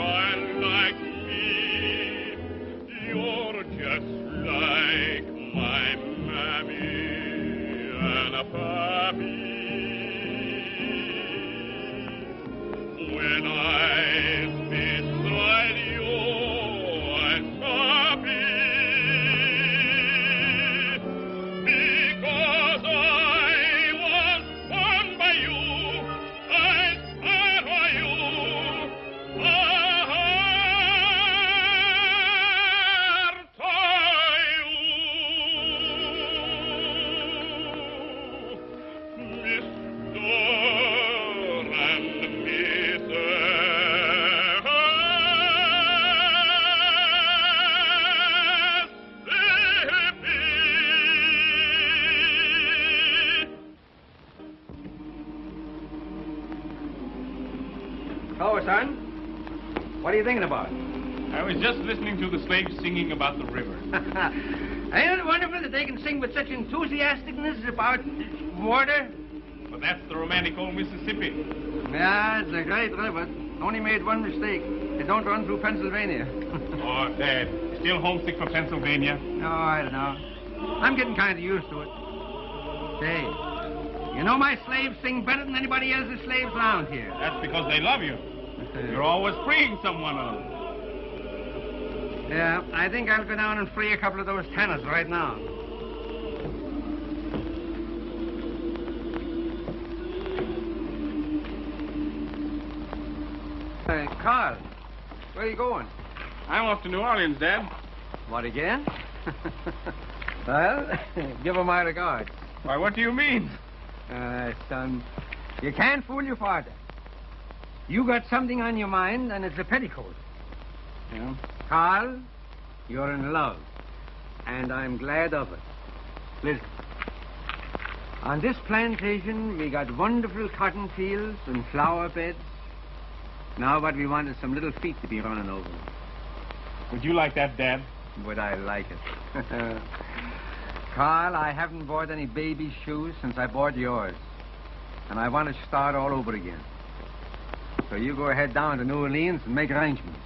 child like me. You're just like my mammy and a pappy. When I'm beside you, I'm happy. Because I was born by you, I stand by you. Son, what are you thinking about? I was just listening to the slaves singing about the river. Ain't it wonderful that they can sing with such enthusiasticness about water? But that's the romantic old Mississippi. Yeah, it's a great river. Only made one mistake. It don't run through Pennsylvania. Oh, Dad, still homesick for Pennsylvania? No, I don't know. I'm getting kind of used to it. Say, you know my slaves sing better than anybody else's slaves around here. That's because they love you. You're always freeing someone of them. Yeah, I think I'll go down and free a couple of those tenors right now. Hey, Carl, where are you going? I'm off to New Orleans, Dad. What, again? Well, give her my regards. Why, what do you mean? Son, you can't fool your father. You got something on your mind, and it's a petticoat. Yeah. Carl, you're in love, and I'm glad of it. Listen, on this plantation, we got wonderful cotton fields and flower beds. Now what we want is some little feet to be running over. Would you like that, Dad? Would I like it? Carl, I haven't bought any baby shoes since I bought yours, and I want to start all over again. So you go ahead down to New Orleans and make arrangements.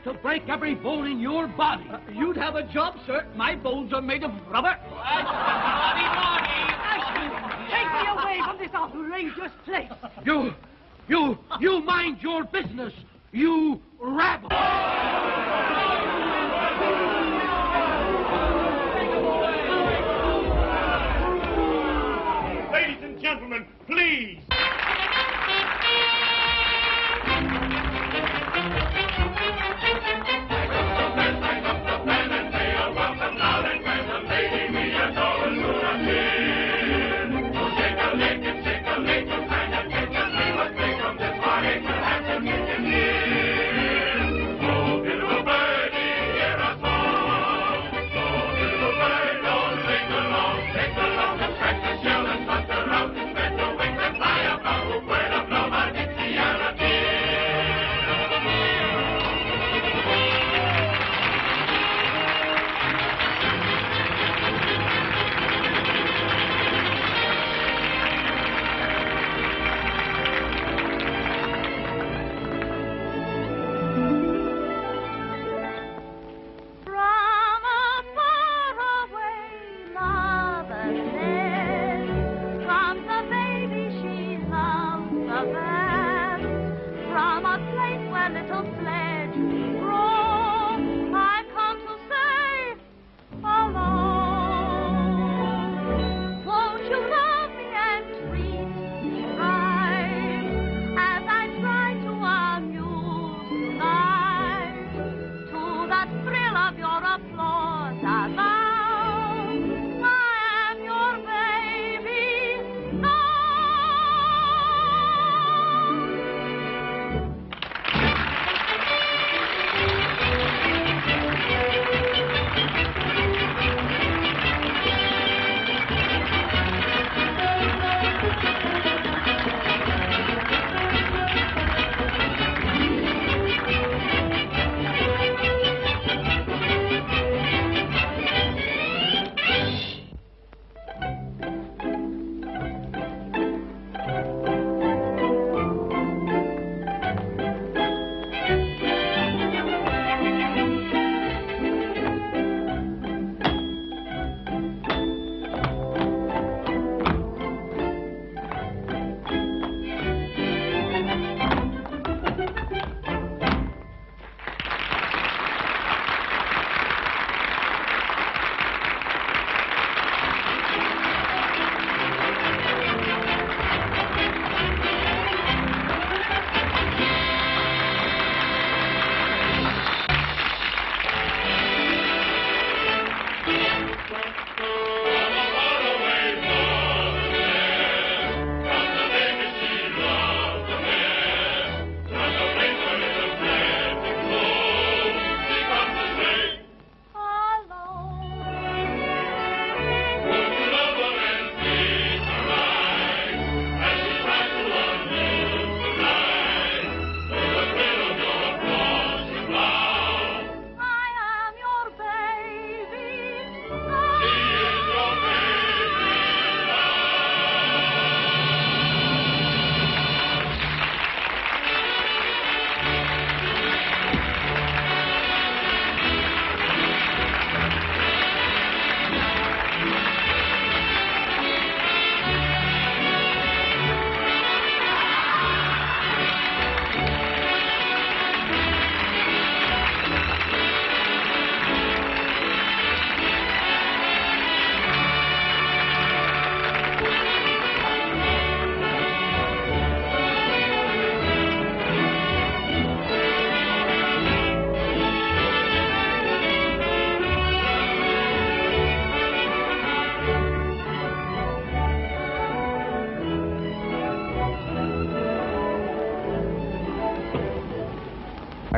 To break every bone in your body. You'd have a job, sir. My bones are made of rubber. Take me away from this outrageous place. You mind your business, you rabble. Ladies and gentlemen, please. Oh,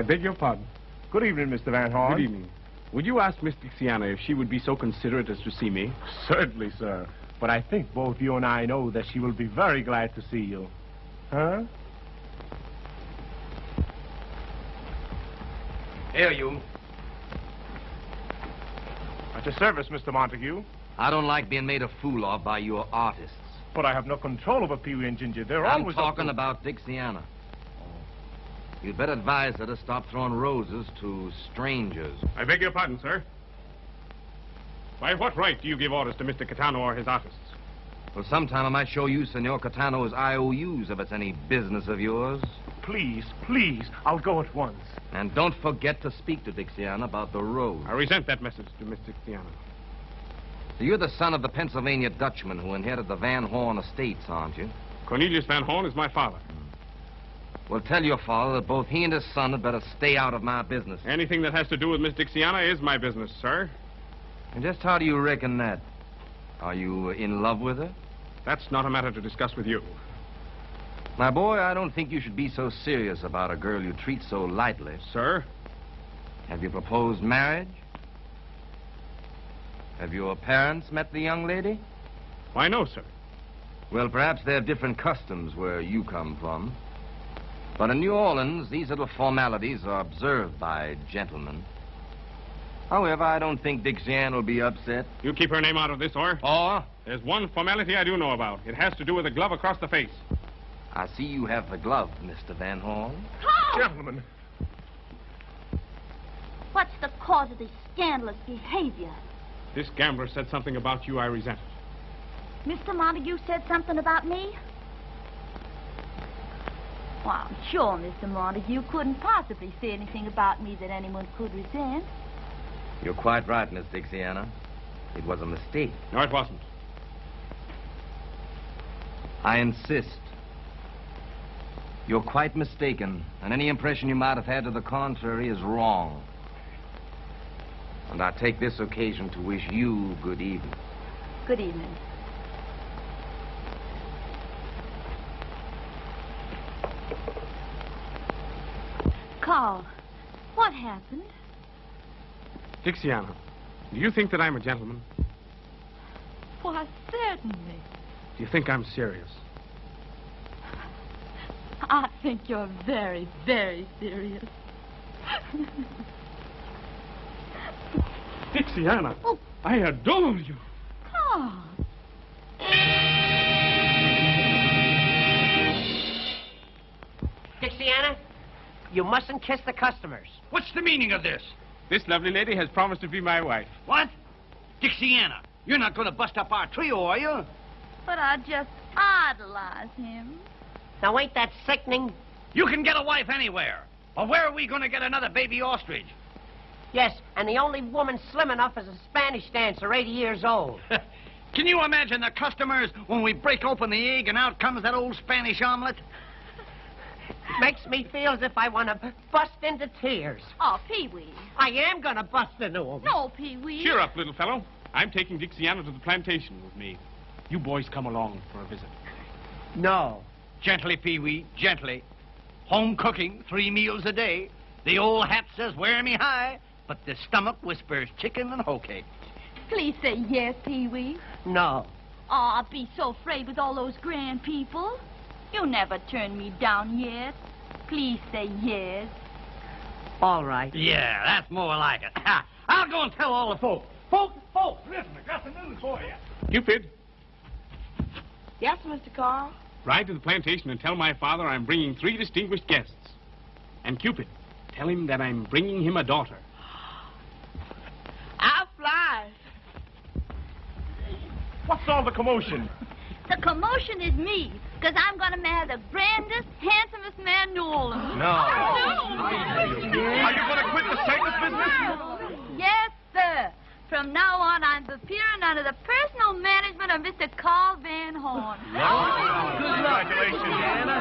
beg your pardon. Good evening, Mr. Van Horn. Good evening. Would you ask Miss Dixiana if she would be so considerate as to see me? Certainly, sir. But I think both you and I know that she will be very glad to see you. Huh? Here, you. At your service, Mr. Montague. I don't like being made a fool of by your artists. But I have no control over Pee-wee and Ginger. They're I'm always... talking about Dixiana. You'd better advise her to stop throwing roses to strangers. I beg your pardon, sir. By what right do you give orders to Mr. Catano or his artists? Well, sometime I might show you Senor Catano's IOUs if it's any business of yours. Please, please, I'll go at once. And don't forget to speak to Dixiana about the road. I resent that message to Miss Dixiana. So you're the son of the Pennsylvania Dutchman who inherited the Van Horn estates, aren't you? Cornelius Van Horn is my father. Well, tell your father that both he and his son had better stay out of my business. Anything that has to do with Miss Dixiana is my business, sir. And just how do you reckon that? Are you in love with her? That's not a matter to discuss with you. My boy, I don't think you should be so serious about a girl you treat so lightly. Sir? Have you proposed marriage? Have your parents met the young lady? Why, no, sir. Well, perhaps they have different customs where you come from. But in New Orleans, these little formalities are observed by gentlemen. However, I don't think Dixiana will be upset. You keep her name out of this, or? Or? There's one formality I do know about. It has to do with the glove across the face. I see you have the glove, Mr. Van Horn. Paul! Gentlemen. What's the cause of this scandalous behavior? This gambler said something about you I resented. Mr. Montague said something about me? Well, I'm sure Mr. Montague couldn't possibly say anything about me that anyone could resent. You're quite right, Miss Dixiana. It was a mistake. No, it wasn't. I insist. You're quite mistaken, and any impression you might have had to the contrary is wrong. And I take this occasion to wish you good evening. Good evening. Carl, what happened? Dixiana, do you think that I'm a gentleman? Why, certainly. Do you think I'm serious? I think you're very, very serious. Dixiana, Oh. I adore you. Carl. Dixiana, you mustn't kiss the customers. What's the meaning of this? This lovely lady has promised to be my wife. What? Dixiana, you're not going to bust up our trio, are you? But I just idolize him. Now, ain't that sickening? You can get a wife anywhere. But where are we going to get another baby ostrich? Yes, and the only woman slim enough is a Spanish dancer, 80 years old. Can you imagine the customers when we break open the egg and out comes that old Spanish omelet? Makes me feel as if I want to bust into tears. Oh, Pee-wee. I am going to bust into them. No, Pee-wee. Cheer up, little fellow. I'm taking Dixiana to the plantation with me. You boys come along for a visit. No. Gently, Pee-wee, gently. Home cooking, 3 meals a day. The old hat says, wear me high, but the stomach whispers chicken and hoe cake. Please say yes, Pee-wee. No. Oh, I'll be so afraid with all those grand people. You never turned me down yet. Please say yes. All right. Yeah, that's more like it. I'll go and tell all the folks. Folks, listen, I got some news for you. Cupid, Yes, Mr. Carl? ride to the plantation and tell my father I'm bringing 3 distinguished guests. And Cupid, tell him that I'm bringing him a daughter. I'll fly. What's all the commotion? The commotion is me, because I'm going to marry the grandest, handsomest man in New Orleans. No. Are you going to quit the circus business? Yes, sir. From now on, I'm appearing under the personal management of Mr. Carl Van Horn. Congratulations, Anna.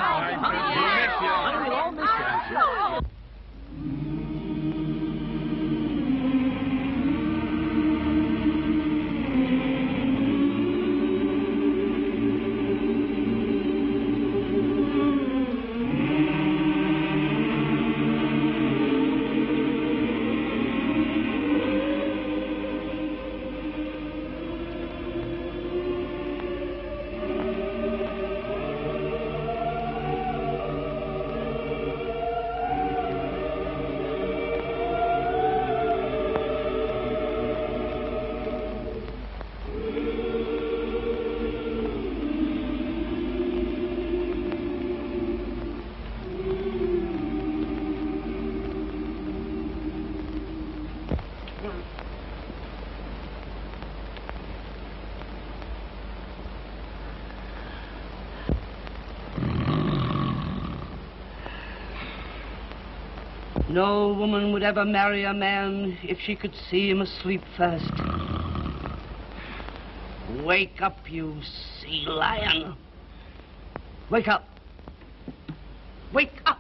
No woman would ever marry a man if she could see him asleep first. Wake up, you sea lion. Wake up. Wake up.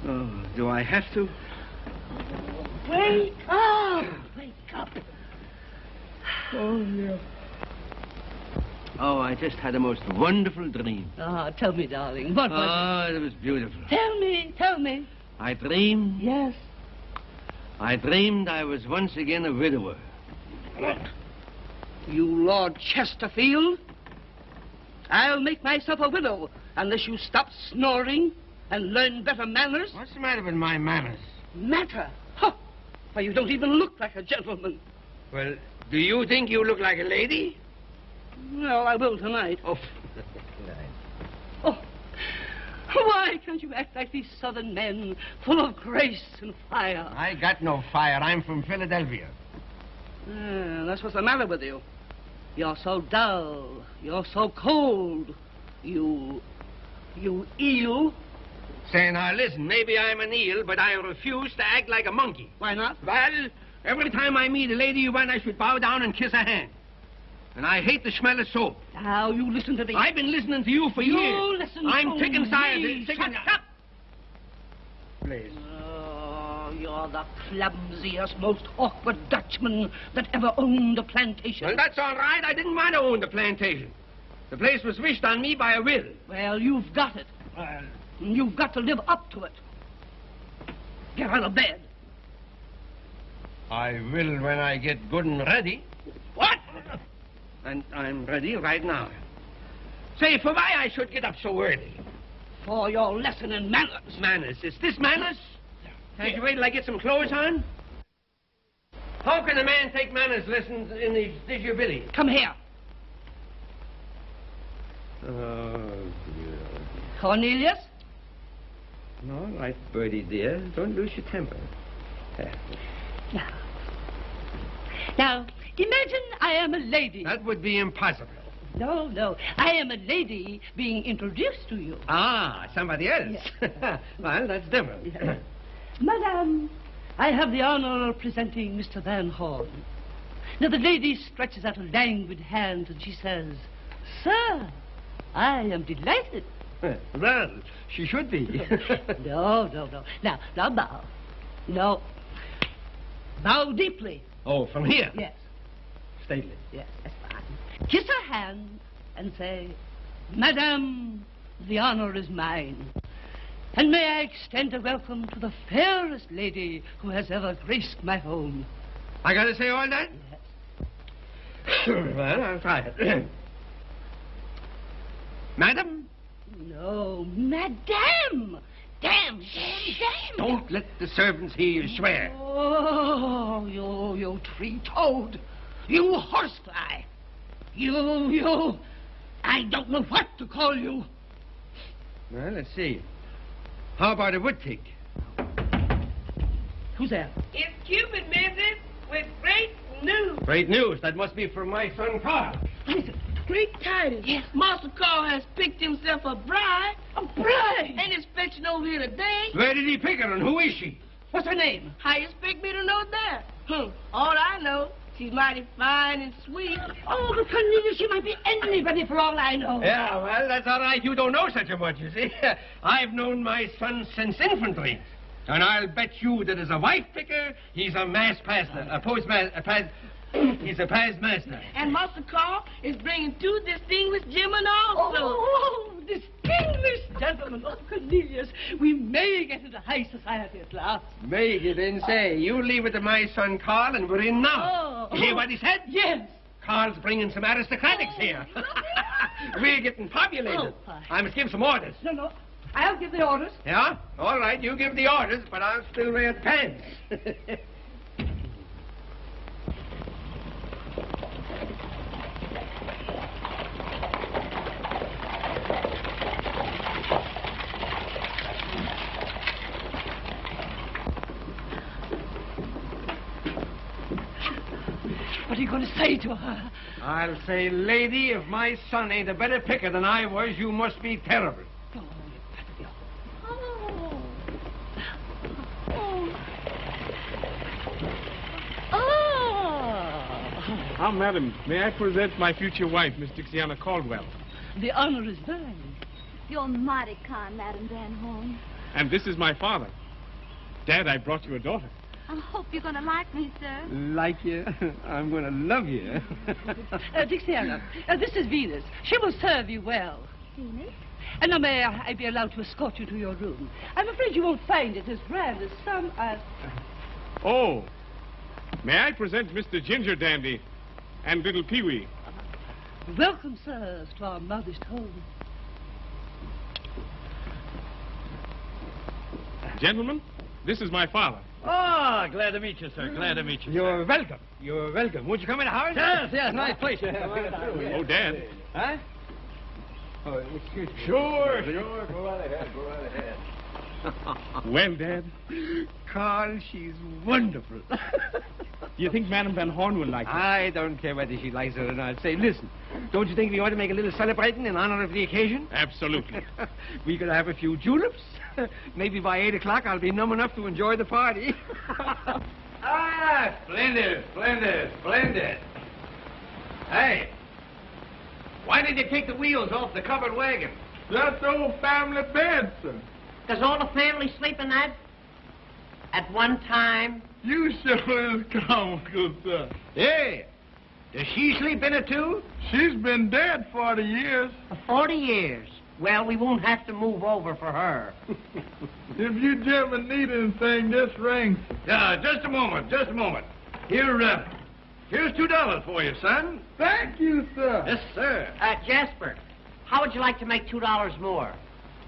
Oh, do I have to? Wake up. Wake up. Oh, yeah. Oh, I just had a most wonderful dream. Ah, tell me, darling, what was it? Oh, it was beautiful. Tell me. I dreamed. Yes. I dreamed I was once again a widower. What? You Lord Chesterfield? I'll make myself a widow unless you stop snoring and learn better manners. What's the matter with my manners? Matter? Huh. Why, you don't even look like a gentleman. Well, do you think you look like a lady? Well, I will tonight. Oh. Oh. Why can't you act like these southern men, full of grace and fire? I got no fire. I'm from Philadelphia. That's what's the matter with you. You're so dull. You're so cold. You eel. Say, now listen, maybe I'm an eel, but I refuse to act like a monkey. Why not? Well, every time I meet a lady you want, I should bow down and kiss her hand. And I hate the smell of soap. Now, you listen to me. I've been listening to you for years. You listen I'm to sick and tired. me. Shut up! Please. Oh, you're the clumsiest, most awkward Dutchman that ever owned a plantation. Well, that's all right. I didn't want to own the plantation. The place was wished on me by a will. Well, you've got it. You've got to live up to it. Get out of bed. I will when I get good and ready. What? And I'm ready right now. Say, for why I should get up so early? For your lesson in manners. Manners? Is this manners? Can't you wait till I get some clothes on? How can a man take manners lessons in his disability? Come here. Oh, dear. Cornelius? All right, Bertie, dear. Don't lose your temper. Now, imagine I am a lady. That would be impossible. No. I am a lady being introduced to you. Ah, somebody else. Yes. Well, that's different. Yes. Madame, I have the honor of presenting Mr. Van Horn. Now, the lady stretches out a languid hand and she says, "Sir, I am delighted." Well, she should be. No. Now bow. No. Bow deeply. Oh, from here? Yes. Stately. Yes, that's fine. Kiss her hand and say, "Madame, the honor is mine. And may I extend a welcome to the fairest lady who has ever graced my home." I gotta say all that? Yes. Well, I'll try it. Madam? No, Madame. Damn. Don't let the servants hear you swear. Oh, you tree-toad. You horsefly. You. I don't know what to call you. Well, let's see. How about a wood pig? Who's there? It's Cupid, Mrs., with great news. Great news. That must be from my son, Carl. What is it? Great tidings. Yes. Master Carl has picked himself a bride. A bride? And is fetching over here today. Where did he pick her, and who is she? What's her name? How you expect me to know that? All I know, she's mighty fine and sweet. Oh, but Cornelius, she might be anybody for all I know. Yeah, well, that's all right. You don't know such a much, you see. I've known my son since infantry. And I'll bet you that as a wife picker, he's a master, a postmaster, he's a past master. And Master Carl is bringing 2 distinguished gentlemen also. Oh, distinguished gentlemen. Oh, Cornelius, we may get into high society at last. May you then say. You leave it to my son Carl, and we're in now. Oh. You hear what he said? Yes. Carl's bringing some aristocratics here. We're getting populated. I must give some orders. No. I'll give the orders. Yeah? All right, you give the orders, but I'll still wear pants. What are you going to say to her? I'll say, lady, if my son ain't a better picker than I was, you must be terrible. Ah, madam, may I present my future wife, Miss Dixiana Caldwell? The honor is mine. You're mighty kind, Madam Van Horn. And this is my father. Dad, I brought you a daughter. I hope you're going to like me, sir. Like you? I'm going to love you. Dixiana, this is Venus. She will serve you well. Venus? And now may I be allowed to escort you to your room? I'm afraid you won't find it as grand as some are. Oh, may I present Mr. Ginger Dandy and little Pee-wee? Welcome, sirs, to our modest home. Gentlemen, this is my father. Oh, glad to meet you, sir. Glad to meet you. You're welcome. You're welcome. Won't you come in the house? Yes, nice place. Oh, Dad. Huh? Oh, excuse me. Sure. Go right ahead. Well, Dad, Carl, she's wonderful. you think Madame Van Horn will like her? I don't care whether she likes it or not. Say, listen, don't you think we ought to make a little celebrating in honor of the occasion? Absolutely. We could have a few juleps. Maybe by 8 o'clock I'll be numb enough to enjoy the party. Splendid. Hey, why did you take the wheels off the covered wagon? That's old family bed, sir. Does all the family sleep in that? At one time? You sure is comical, sir. Hey, does she sleep in it, too? She's been dead 40 years. 40 years. Well, we won't have to move over for her. If you gentlemen need anything, just ring. Just a moment. Here's $2 for you, son. Thank you, sir. Yes, sir. Jasper, how would you like to make $2 more?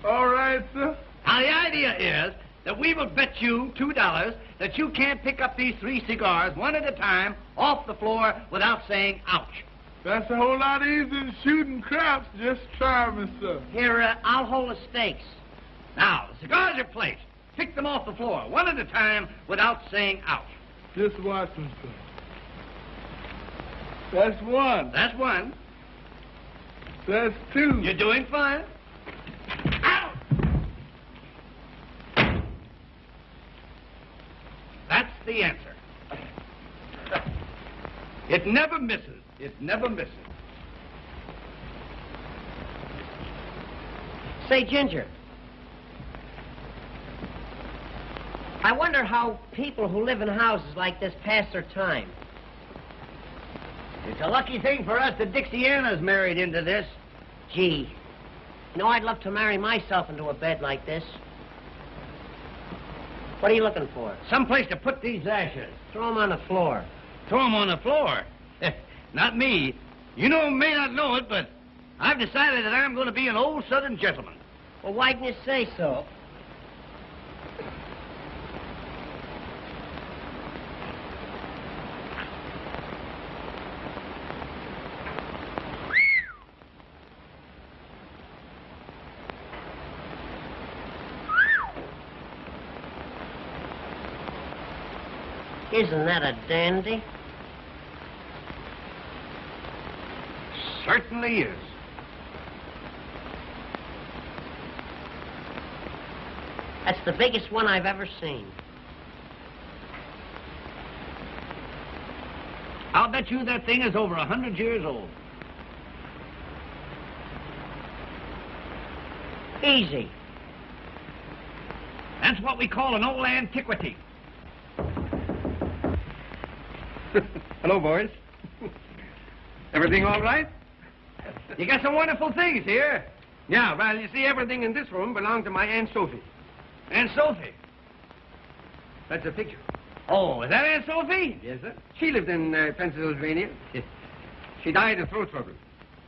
All right, sir. Now, the idea is that we will bet you $2 that you can't pick up these 3 cigars one at a time off the floor without saying ouch. That's a whole lot easier than shooting craps. Just try me, sir. Here, I'll hold the stakes. Now, the cigars are placed. Pick them off the floor one at a time without saying ouch. Just watch me, sir. That's one. That's one. That's two. You're doing fine. Out! That's the answer. It never misses. Say, Ginger, I wonder how people who live in houses like this pass their time. It's a lucky thing for us that Dixiana's married into this. Gee, you know, I'd love to marry myself into a bed like this. What are you looking for? Someplace to put these ashes. Throw them on the floor. Throw them on the floor? Not me. You may not know it, but I've decided that I'm going to be an old Southern gentleman. Well, why didn't you say so? Isn't that a dandy? Certainly is. That's the biggest one I've ever seen. I'll bet you that thing is over 100 years old. Easy. That's what we call an old antiquity. Hello, boys. Everything all right? You got some wonderful things here. Yeah, well, you see, everything in this room belonged to my Aunt Sophie. Aunt Sophie. That's a picture. Oh, is that Aunt Sophie? Yes, sir. She lived in Pennsylvania. She died of throat trouble.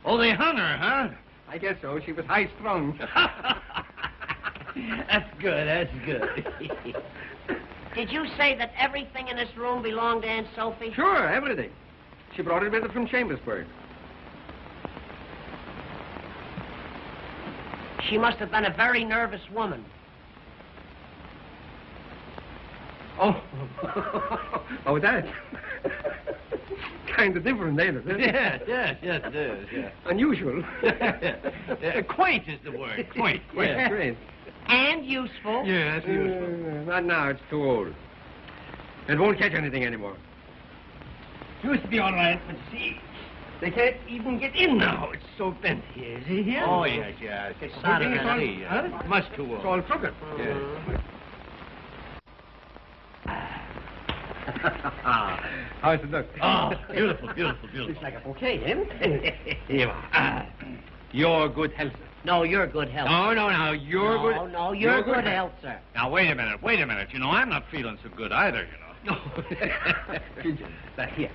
Oh, they hung her, huh? I guess so. She was high-strung. That's good. Did you say that everything in this room belonged to Aunt Sophie? Sure, everything. She brought it with her from Chambersburg. She must have been a very nervous woman. Oh. Oh, that. Kind of different, ain't it? Yes, it is, yeah. Unusual. Quaint is the word. Quaint. Yeah, great. And useful. Yeah, that's useful. Not now, it's too old. It won't catch anything anymore. Used to be all right, but see, they can't even get in now. It's so bent here. Is he here? Oh, yes. It's out of that sea. Huh? Much too old. It's all crooked. Yes. How's it look? Oh, beautiful. Looks like a bouquet, eh? Here you are. Your good health, sir. No, you're good health. No, you're good. No, you're good health, sir. Now, wait a minute. You know, I'm not feeling so good either, you know. No. Now, here.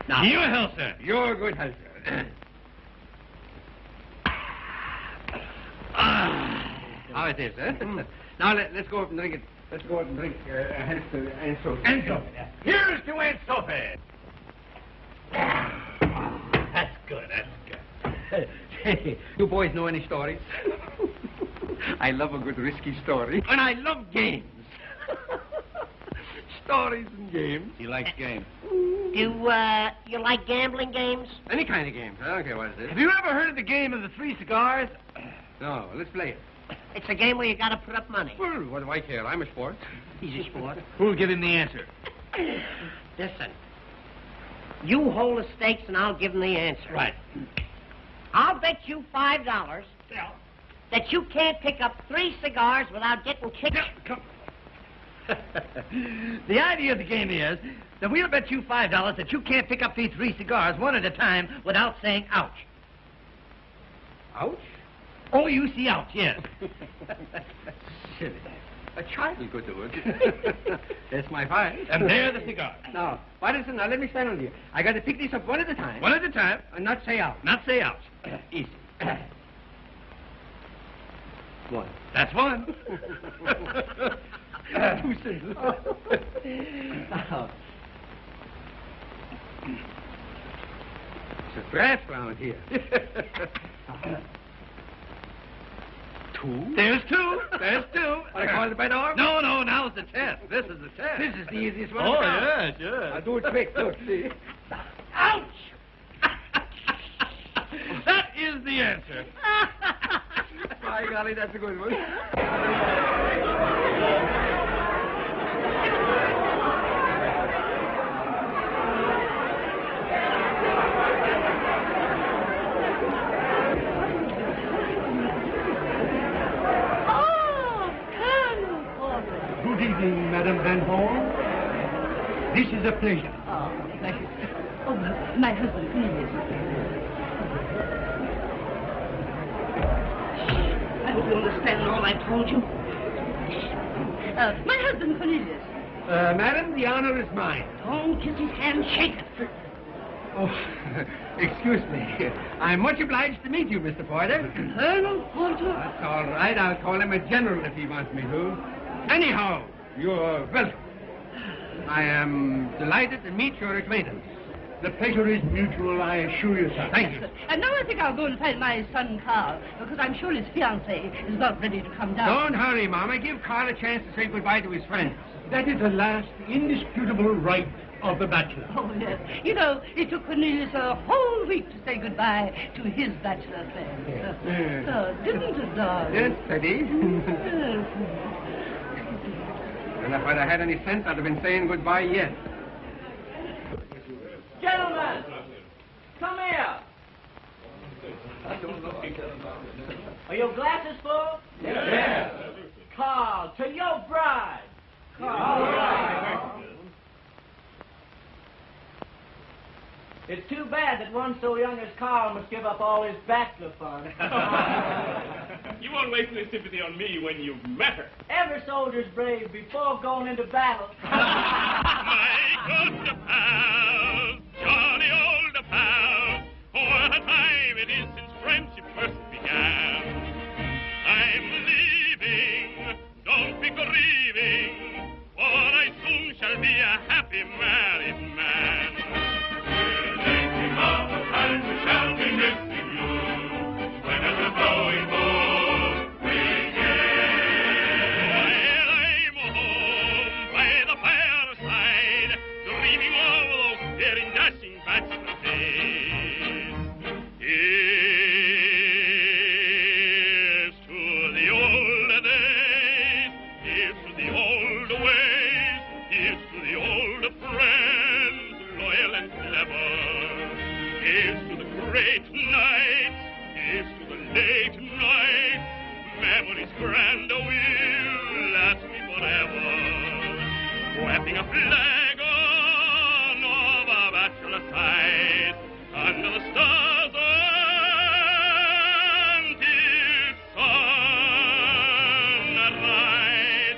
Now, Your health, sir. your good health, sir. How it is, eh? Now, let's go up and drink it. Let's go up and drink health to Aunt Sophie. Aunt Sophie. Here's to Aunt Sophie. That's good. Hey, you boys know any stories? I love a good risky story. And I love games. Stories and games. He likes games. You like gambling games? Any kind of games. I don't care what it is. Have you ever heard of the game of the 3 cigars? No, let's play it. It's a game where you gotta put up money. Well, what do I care? I'm a sport. He's a sport. Who'll give him the answer? Listen. You hold the stakes and I'll give him the answer. Right. I'll bet you $5 that you can't pick up 3 cigars without getting kicked. The idea of the game is that we'll bet you $5 that you can't pick up these 3 cigars one at a time without saying ouch. Ouch? O-U-C, ouch, yes. Silly. A child could do it. That's my five. And there the cigars. Now, listen, let me stand on here. I got to pick these up one at a time. One at a time. And not say ouch. Not say ouch. Easy. One. That's one. Too simple. Now, it's a draft round here. Two? There's two. I call it by the arm? No, now it's a test. This is the test. This is the easiest one. Oh, yes. yes. I'll do it quick, too. See? Ouch! That is the answer. By golly, that's a good one. Good evening, Madame Van Horn. This is a pleasure. Oh, my husband, please. I hope you understand all I told you. My husband, Cornelius. Madam, the honor is mine. Don't kiss his hand, shake it. Oh, excuse me. I'm much obliged to meet you, Mr. Porter. Colonel Porter? That's all right. I'll call him a general if he wants me to. Anyhow, you're welcome. I am delighted to meet your acquaintance. The pleasure is mutual, I assure you, sir. Thank you. And now I think I'll go and find my son, Carl, because I'm sure his fiancée is not ready to come down. Don't hurry, Mama. Give Carl a chance to say goodbye to his friends. That is the last indisputable right of the bachelor. Oh, yes. You know, it took Cornelius a whole week to say goodbye to his bachelor friends. Yes. Didn't it, darling? Yes, Teddy. Yes. And if I'd have had any sense, I'd have been saying goodbye yet. Gentlemen, come here. Are your glasses full? Yes. Carl, to your bride. Carl. It's too bad that one so young as Carl must give up all his bachelor fun. You won't waste any sympathy on me when you've met her. Every soldier's brave before going into battle. My good pal, jolly old pal, what a time it is since friendship first began. I'm leaving, don't be grieving, for I soon shall be a happy married man. All the time we shall be missing you, when at the blowing boat we While I'm home by the fireside, dreaming of great night. Here's to the late night. Memories grand will last me forever. Wrapping a flag on of our bachelor side under the stars until sunrise.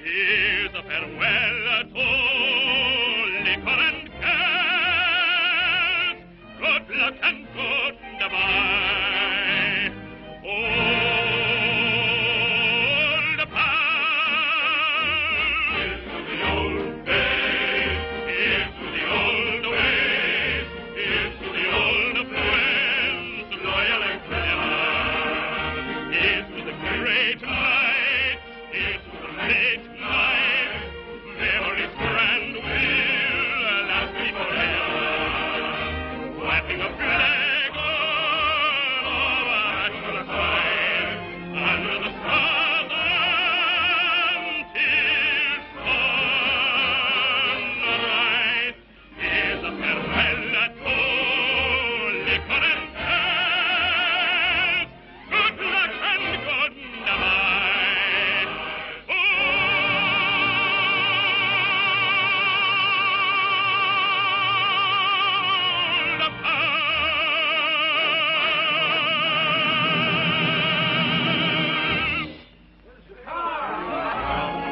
Here's a farewell to liquor and cares. Good luck and goodbye. Old pals. Here's to the old days. Here's to the old ways. Here's to the old friends, loyal and clever. Here's to the great night. Here's to the late night. Memories grand will last me forever. Wiping a flag over our side under the stars until sunrise. Here's a farewell to liquor and cares. Good luck and goodbye.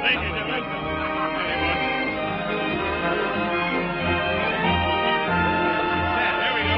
Thank you, gentlemen. There we go.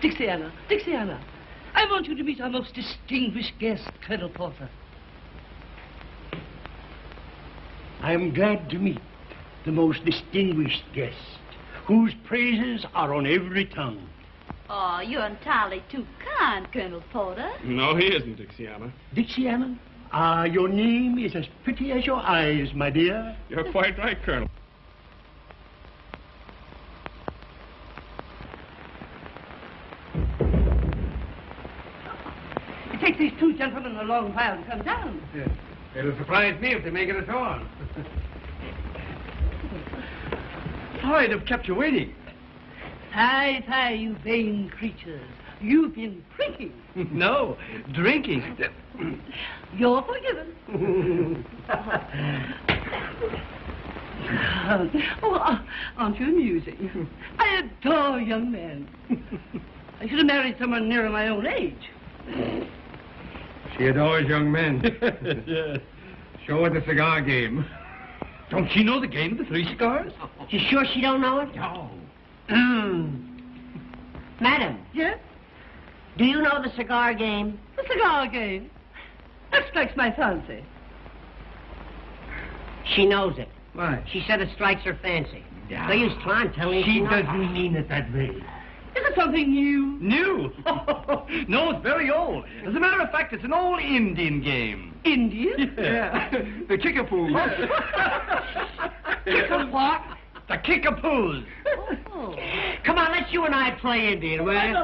Dixiana, Dixiana, I want you to meet our most distinguished guest, Colonel Porter. I am glad to meet the most distinguished guest, whose praises are on every tongue. Oh, you're entirely too kind, Colonel Porter. No, he isn't, Dixiana. Dixiana, your name is as pretty as your eyes, my dear. You're quite right, Colonel. It takes these two gentlemen a long while to come down. Yes. It'll surprise me if they make it at all. I'd have kept you waiting. Fie, fie, you vain creatures. You've been drinking. No, drinking. You're forgiven. Aren't you amusing? I adore young men. I should have married someone nearer my own age. She adores young men. Yes. Show her the cigar game. Don't she know the game of the three cigars? You sure she don't know it? No. Madam. Yes? Do you know the cigar game? The cigar game. That strikes my fancy. She knows it. Why? She said it strikes her fancy. Yeah. No use trying telling She knows. doesn't mean it that way. Is it something new? New? No, it's very old. As a matter of fact, it's an old Indian game. Indian? Yeah. The kickapoo. Kick a what? The kickapoos. Oh. Come on, let's you and I play Indian, will you?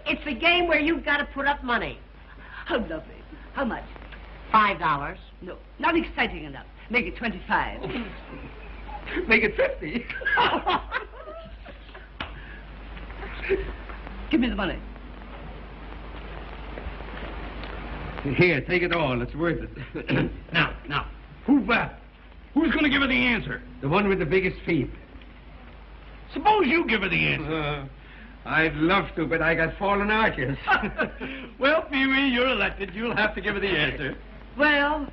It's a game where you've got to put up money. How lovely. How much? $5. No, not exciting enough. Make it 25. Make it 50. Give me the money. Here, take it all. It's worth it. Now, who's going to give her the answer? The one with the biggest feet. Suppose you give her the answer. I'd love to, but I got fallen arches. Well, Pee-wee, you're elected. You'll have to give her the answer. Well,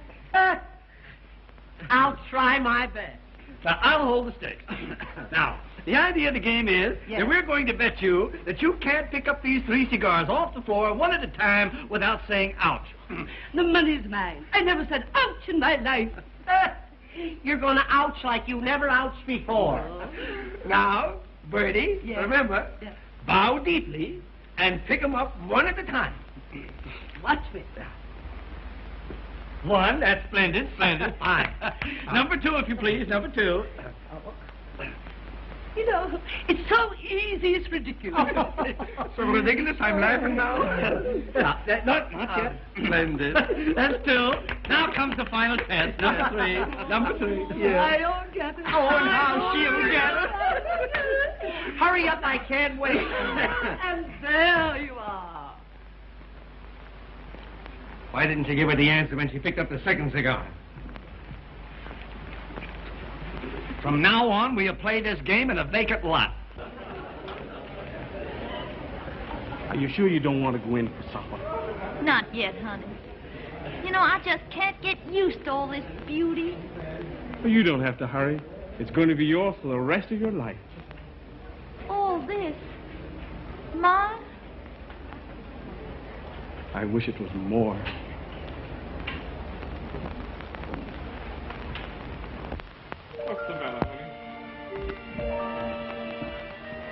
I'll try my best. Now, I'll hold the stakes. Now, the idea of the game is that we're going to bet you that you can't pick up these three cigars off the floor one at a time without saying ouch. the money's mine. I never said ouch in my life. You're going to ouch like you never ouched before. Now, Bertie, Yes. remember, Yes. bow deeply, and pick 'em up one at a time. Watch me. One, that's splendid, splendid, fine. Number 2, if you please, number 2. You know, it's so easy, it's ridiculous. So ridiculous, I'm laughing now. Not yet. Splendid. That's 2. Now comes the final test. Number 3. Number 3. Yeah. I don't get it. Oh, now she'll get it. Hurry up, I can't wait. And there you are. Why didn't you give her the answer when she picked up the second cigar? From now on, we'll play this game in a vacant lot. Are you sure you don't want to go in for supper? Not yet, honey. You know, I just can't get used to all this beauty. Well, you don't have to hurry. It's going to be yours for the rest of your life. All this. Mine? I wish it was more. What's the matter, honey?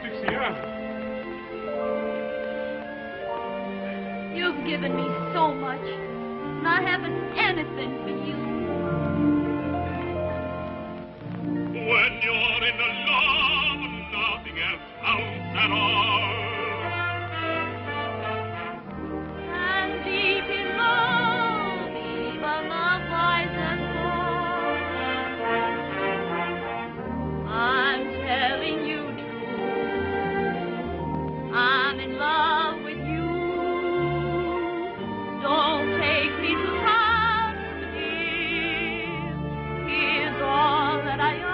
Dixiana. You've given me so much, and I haven't anything for you. When you're in love, nothing else counts at all. And deep in love, even the wisest fall. I'm telling you true, I'm in love with you. Don't take me to round here's all that I am.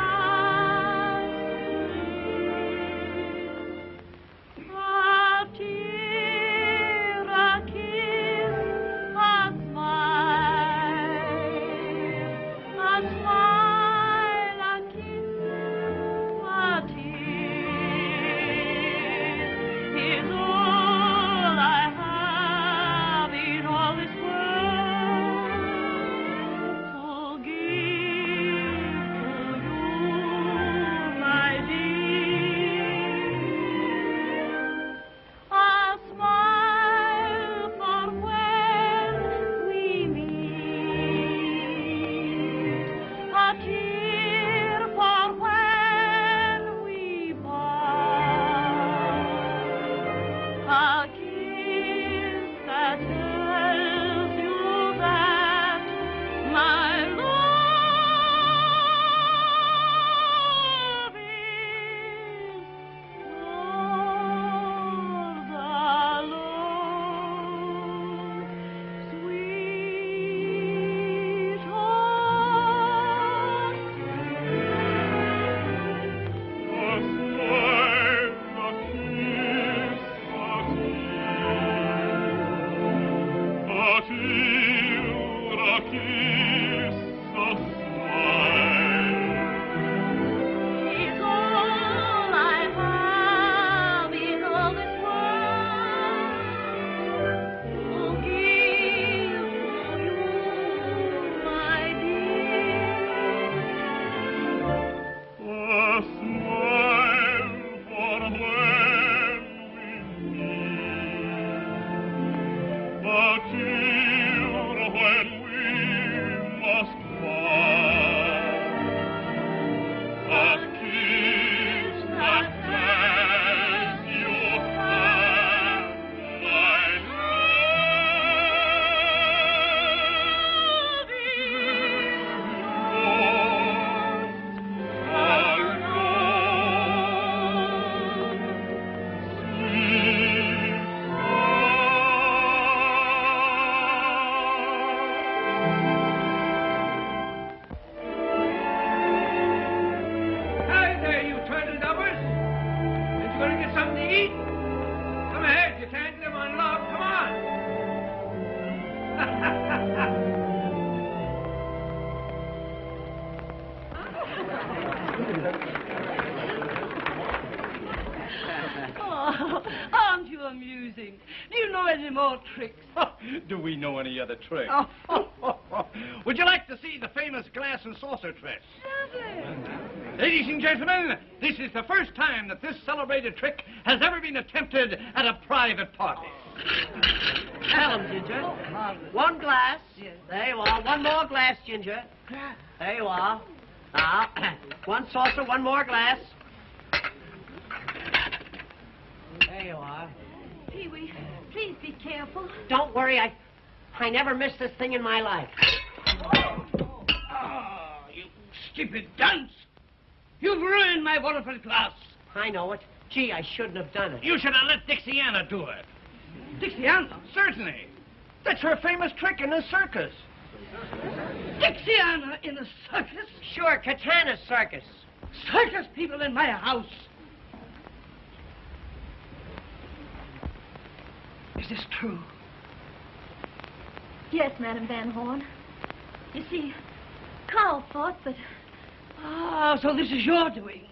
Oh, aren't you amusing? Do you know any more tricks? Do we know any other tricks? Oh. Would you like to see the famous glass and saucer trick? Ladies and gentlemen, this is the first time that this celebrated trick has ever been attempted at a private party. Tell him, Ginger. One glass. There you are. One more glass, Ginger. There you are. Now, one saucer, one more glass. There you are. Pee-wee, please be careful. Don't worry, I never missed this thing in my life. Oh, you stupid dunce! You've ruined my wonderful class. I know it. Gee, I shouldn't have done it. You should have let Dixiana do it. Dixiana? Certainly. That's her famous trick in the circus. Dixiana in a circus? Sure, Katana's circus. Circus people in my house. Is this true? Yes, Madame Van Horn. You see, Carl thought that... Ah, so this is your doings.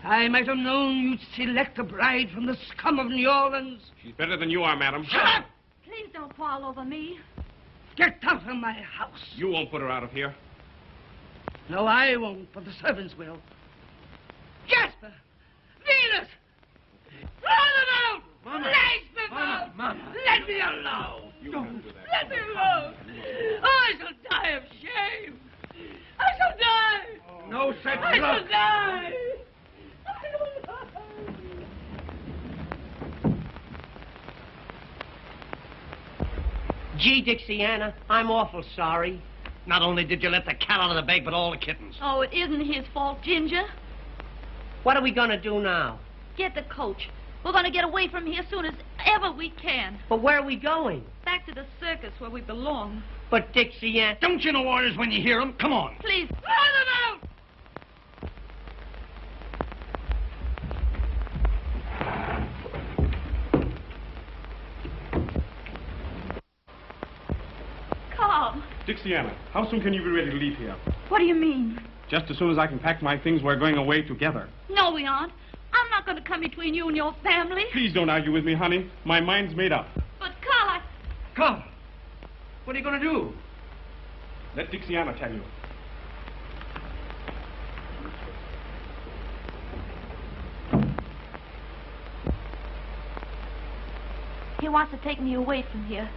I might have known you'd select a bride from the scum of New Orleans. She's better than you are, madam. Shut up! Please don't quarrel over me. Get out of my house. You won't put her out of here. No, I won't, but the servants will. Jasper! Venus! Throw them out! Mama. Lace them out! Mama. Let me alone! You don't do that. Let me alone! Oh, I shall die of shame! I shall die! No such I luck. shall die! Gee, Dixiana, I'm awful sorry. Not only did you let the cat out of the bag, but all the kittens. Oh, it isn't his fault, Ginger. What are we going to do now? Get the coach. We're going to get away from here as soon as ever we can. But where are we going? Back to the circus where we belong. But Dixiana... Don't you know orders when you hear them? Come on. Please. Throw them out! Carl. Dixiana, how soon can you be ready to leave here? What do you mean? Just as soon as I can pack my things, we're going away together. No, we aren't. I'm not going to come between you and your family. Please don't argue with me, honey. My mind's made up. But, Carl, Carl, what are you going to do? Let Dixiana tell you. he wants to take me away from here.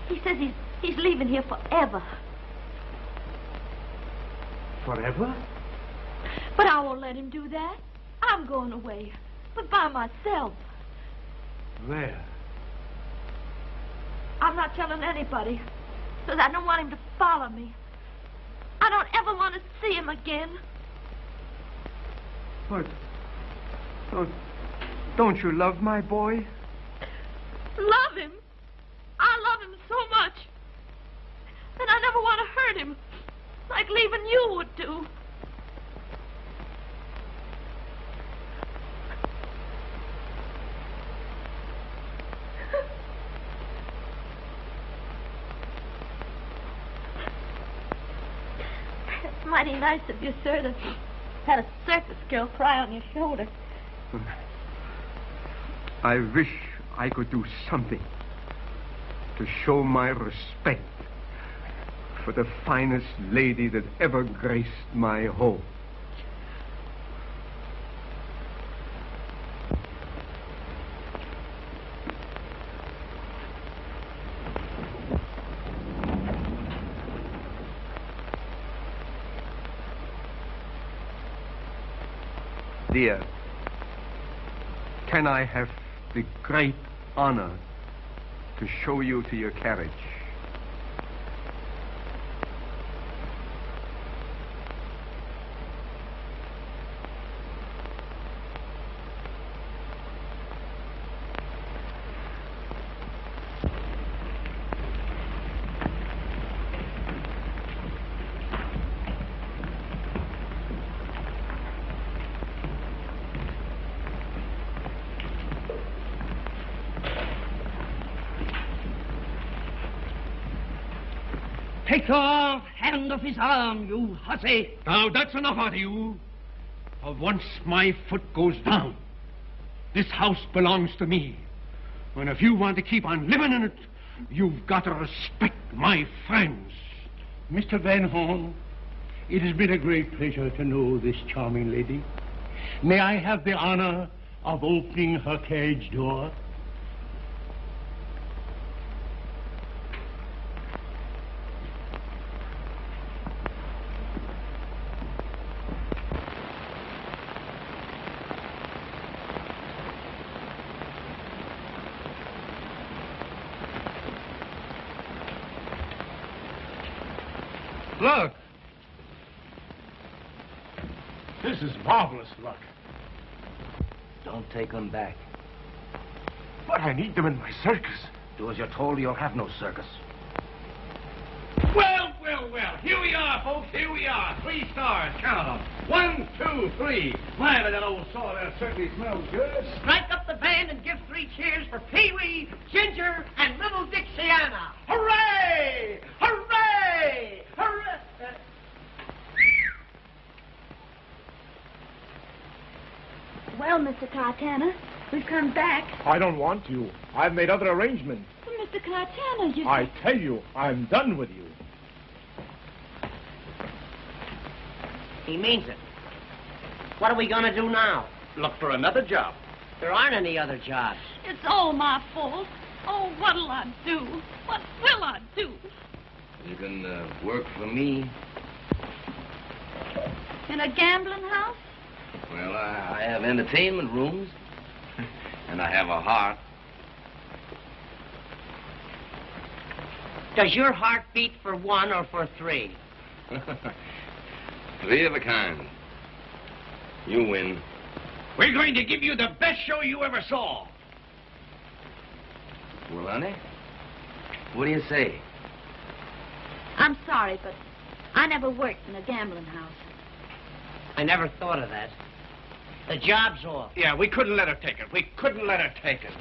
He says he's leaving here forever. Forever? But I won't let him do that. I'm going away, but by myself. Where? I'm not telling anybody, because I don't want him to follow me. I don't ever want to see him again. But don't you love my boy? Love him? I love him so much that I never want to hurt him, like leaving you would do. It's mighty nice of you, sir, to have a circus girl cry on your shoulder. I wish I could do something to show my respect for the finest lady that ever graced my home. Dear, can I have the great honor to show you to your carriage? Take your hand off his arm, you hussy. Now, that's enough out of you. For once my foot goes down, this house belongs to me. And if you want to keep on living in it, You've got to respect my friends. Mr. Van Horn, it has been a great pleasure to know this charming lady. May I have the honor of opening her carriage door? Look. This is marvelous luck. Don't take them back. But I need them in my circus. Do as you're told, you'll have no circus. Well, well, well. Here we are, folks. Here we are. 3 stars. Count them. 1, 2, 3. My, but that old saw there certainly smells good. Strike up the band and give 3 cheers for Pee-wee, Ginger, and little Dixiana. Hooray! Hooray! Hooray! Well, Mr. Cartana, we've come back. I don't want you. I've made other arrangements. Well, Mr. Cartana, you... I tell you, I'm done with you. He means it. What are we going to do now? Look for another job. There aren't any other jobs. It's all my fault. Oh, what'll I do? What will I do? You can work for me. In a gambling house? Well, I have entertainment rooms. And I have a heart. Does your heart beat for 1 or for 3? 3 of a kind. You win. We're going to give you the best show you ever saw. Well, honey, what do you say? I'm sorry, but I never worked in a gambling house. I never thought of that. The job's off. Yeah, we couldn't let her take it. We couldn't let her take it.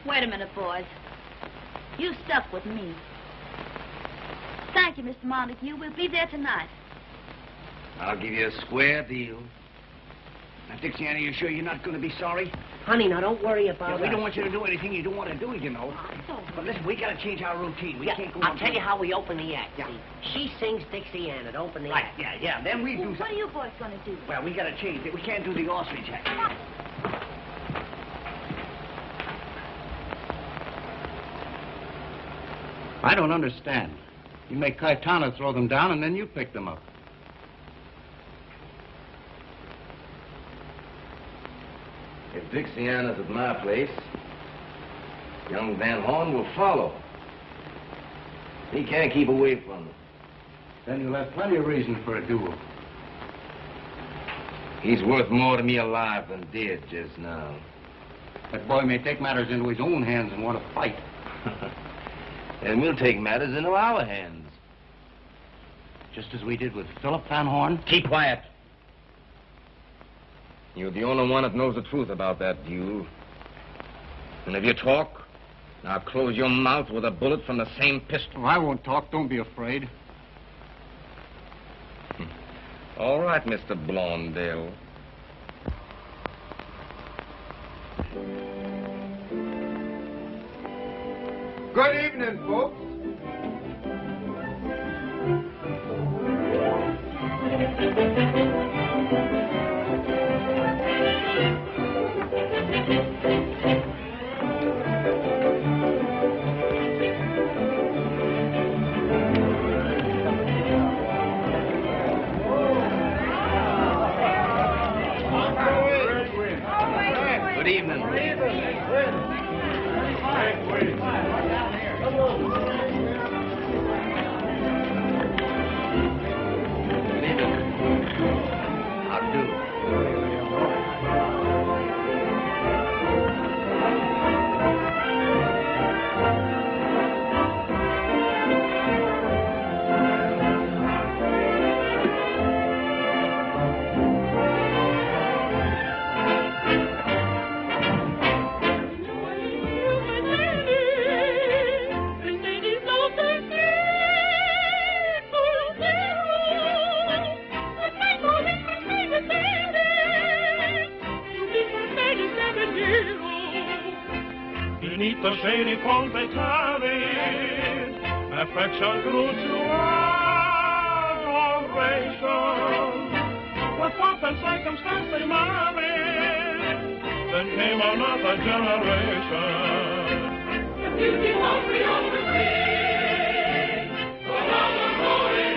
Wait a minute, boys. You stuck with me. Thank you, Mr. Montague. We'll be there tonight. I'll give you a square deal. Now, Dixiana, you sure you're not going to be sorry? Honey, now don't worry about We us. don't want you to do anything you don't want to do, you know. But listen, we got to change our routine. We can't go on. I'll tell you how we open the act. Yeah. See, she sings Dixiana to open the Right, act. yeah. Then we do What something. are you boys going to do? Well, we got to change it. We can't do the ostrich act. I don't understand. You make Cawthorn throw them down, and then you pick them up. If Dixiana's at my place, young Van Horn will follow. He can't keep away from them. Then you'll have plenty of reason for a duel. He's worth more to me alive than dead just now. That boy may take matters into his own hands and want to fight. And we'll take matters into our hands. Just as we did with Philip Van Horn. Keep quiet. You're the only one that knows the truth about that duel. And if you talk, I'll close your mouth with a bullet from the same pistol. Oh, I won't talk. Don't be afraid. All right, Mr. Blondell. Good evening, folks. Good evening. How do? Beneath the shady palm they tarry, Affection grew to adoration. With pomp and circumstance they married. Then came another generation. The beauty won't be always free. Go down the road in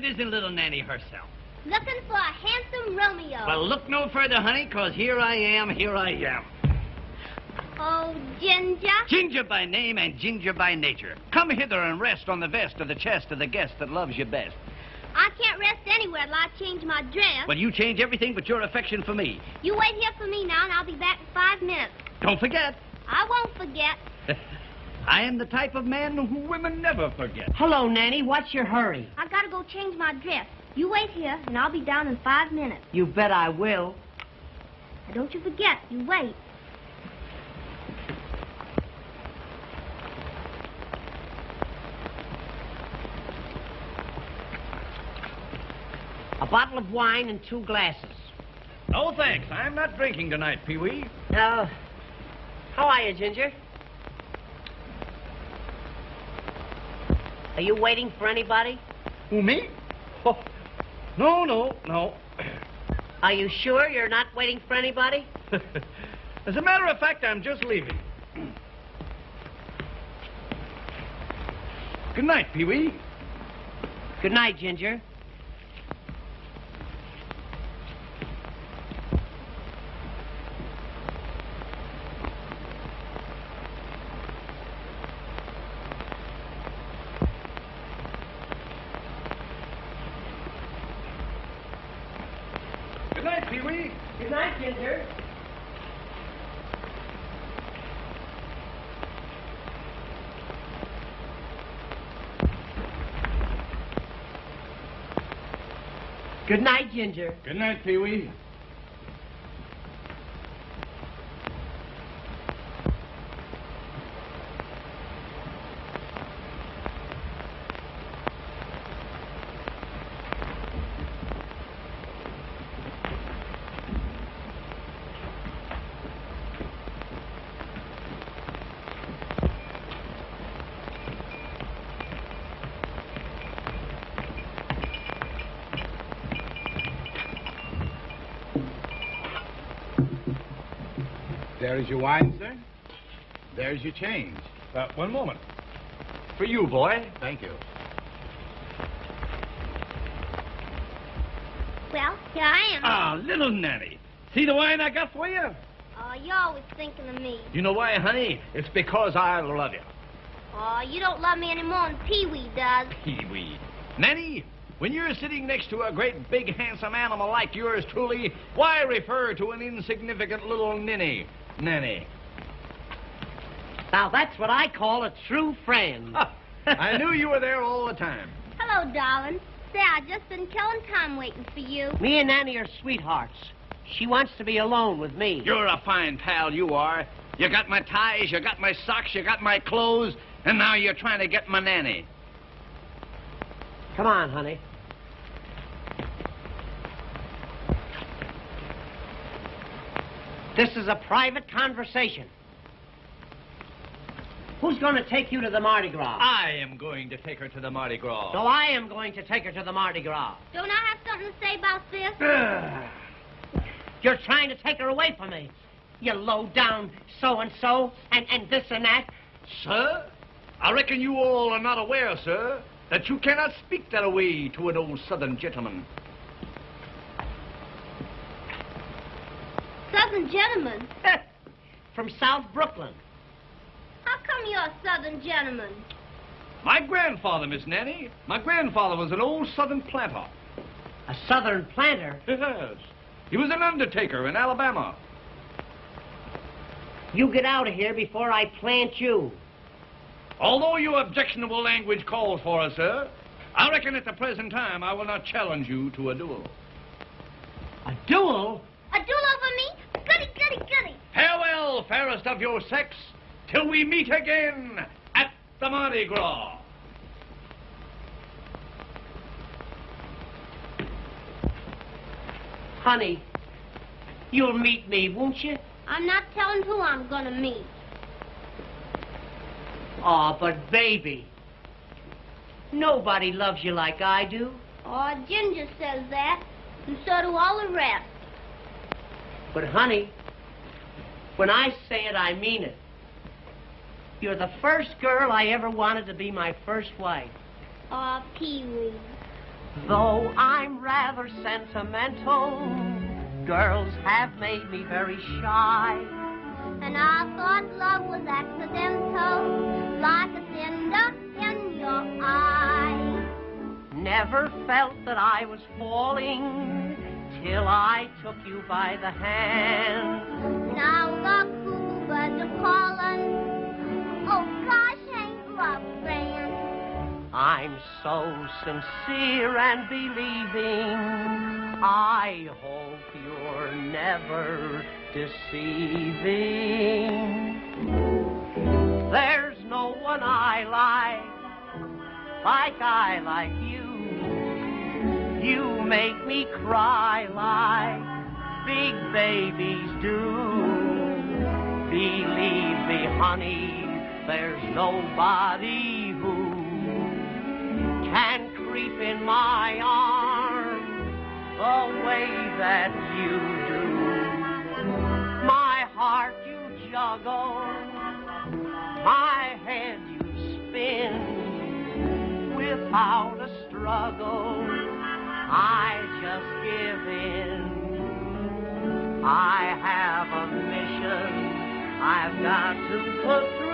Isn't little Nanny herself? Looking for a handsome Romeo. Well, look no further, honey, because here I am. Oh, Ginger. Ginger by name and Ginger by nature. Come hither and rest on the vest of the chest of the guest that loves you best. I can't rest anywhere till I change my dress. Well, you change everything but your affection for me. You wait here for me now, and I'll be back in 5 minutes. Don't forget. I won't forget. I am the type of man who women never forget. Hello, Nanny. What's your hurry? I gotta go change my dress. You wait here, and I'll be down in 5 minutes. You bet I will. Now, don't you forget. You wait. A bottle of wine and 2 glasses. No, thanks. I'm not drinking tonight, Pee-wee. How are you, Ginger? Are you waiting for anybody? Who, me? Oh, no. Are you sure you're not waiting for anybody? As a matter of fact, I'm just leaving. Good night, Pee-wee. Good night, Ginger. Good night, Pee-wee. Good night, Ginger. Good night, Ginger. Good night, Pee-wee. There is your wine, sir. There's your change. One moment. For you, boy. Thank you. Well, here I am. Ah, little Nanny. See the wine I got for you? Oh, you're always thinking of me. You know why, honey? It's because I love you. Oh, you don't love me any more than Pee-wee does. Pee-wee. Nanny, when you're sitting next to a great, big, handsome animal like yours truly, why refer to an insignificant little ninny? Nanny. Now, that's what I call a true friend. I knew you were there all the time. Hello, darling. Say, I've just been killing time waiting for you. Me and Nanny are sweethearts. She wants to be alone with me. You're a fine pal, you are. You got my ties, you got my socks, you got my clothes, and now you're trying to get my nanny. Come on, honey. This is a private conversation. Who's going to take you to the Mardi Gras? I am going to take her to the Mardi Gras. So I am going to take her to the Mardi Gras. Don't I have something to say about this? You're trying to take her away from me. You low-down so-and-so and this and that. Sir, I reckon you all are not aware, sir, that you cannot speak that way to an old Southern gentleman. Southern gentleman? From South Brooklyn. How come you're a Southern gentleman? My grandfather, Miss Nanny. My grandfather was an old Southern planter. A Southern planter? Yes. He was an undertaker in Alabama. You get out of here before I plant you. Although your objectionable language calls for us, sir, I reckon at the present time I will not challenge you to a duel. A duel? A duel over me? Goody, goody, goody. Farewell, fairest of your sex, till we meet again at the Mardi Gras. Honey, you'll meet me, won't you? I'm not telling who I'm gonna meet. Oh, but baby, nobody loves you like I do. Oh, Ginger says that, and so do all the rest. But honey, when I say it, I mean it. You're the first girl I ever wanted to be my first wife. Oh, Pee-wee. Though I'm rather sentimental, girls have made me very shy. And I thought love was accidental, like a cinder in your eye. Never felt that I was falling till I took you by the hand. Now look who birds are calling. Oh gosh, ain't love grand? I'm so sincere and believing, I hope you're never deceiving. There's no one I like you. You make me cry like big babies do. Believe me, honey, there's nobody who can creep in my arms the way that you do. My heart you juggle, my head you spin. Without a struggle, I just give in. I have a mission I've got to put through.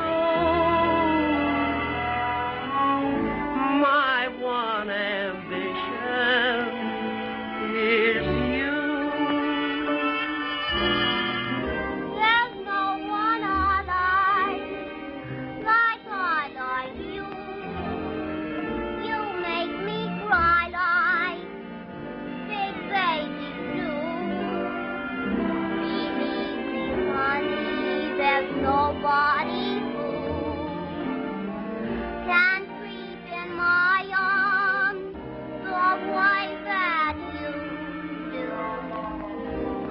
My one ambition is you. There's no one I like you. You make me cry like big babies do. Believe me, honey, there's nobody who can creep in my arms the way that you do.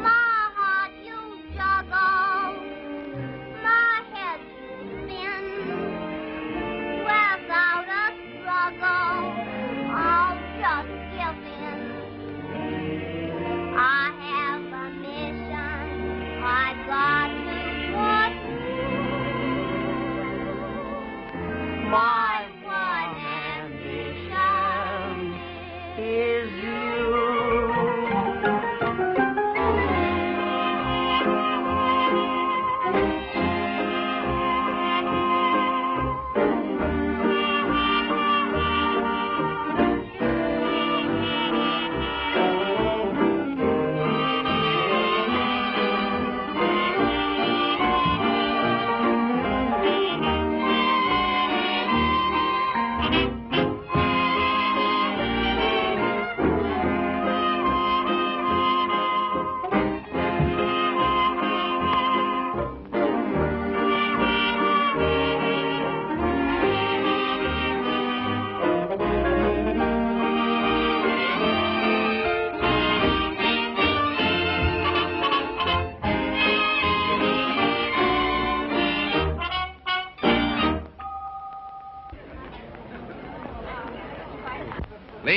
My heart you juggle, my head you spin. Without a struggle, I'll just give in. I have a mission I've got to put through. My one ambition is you.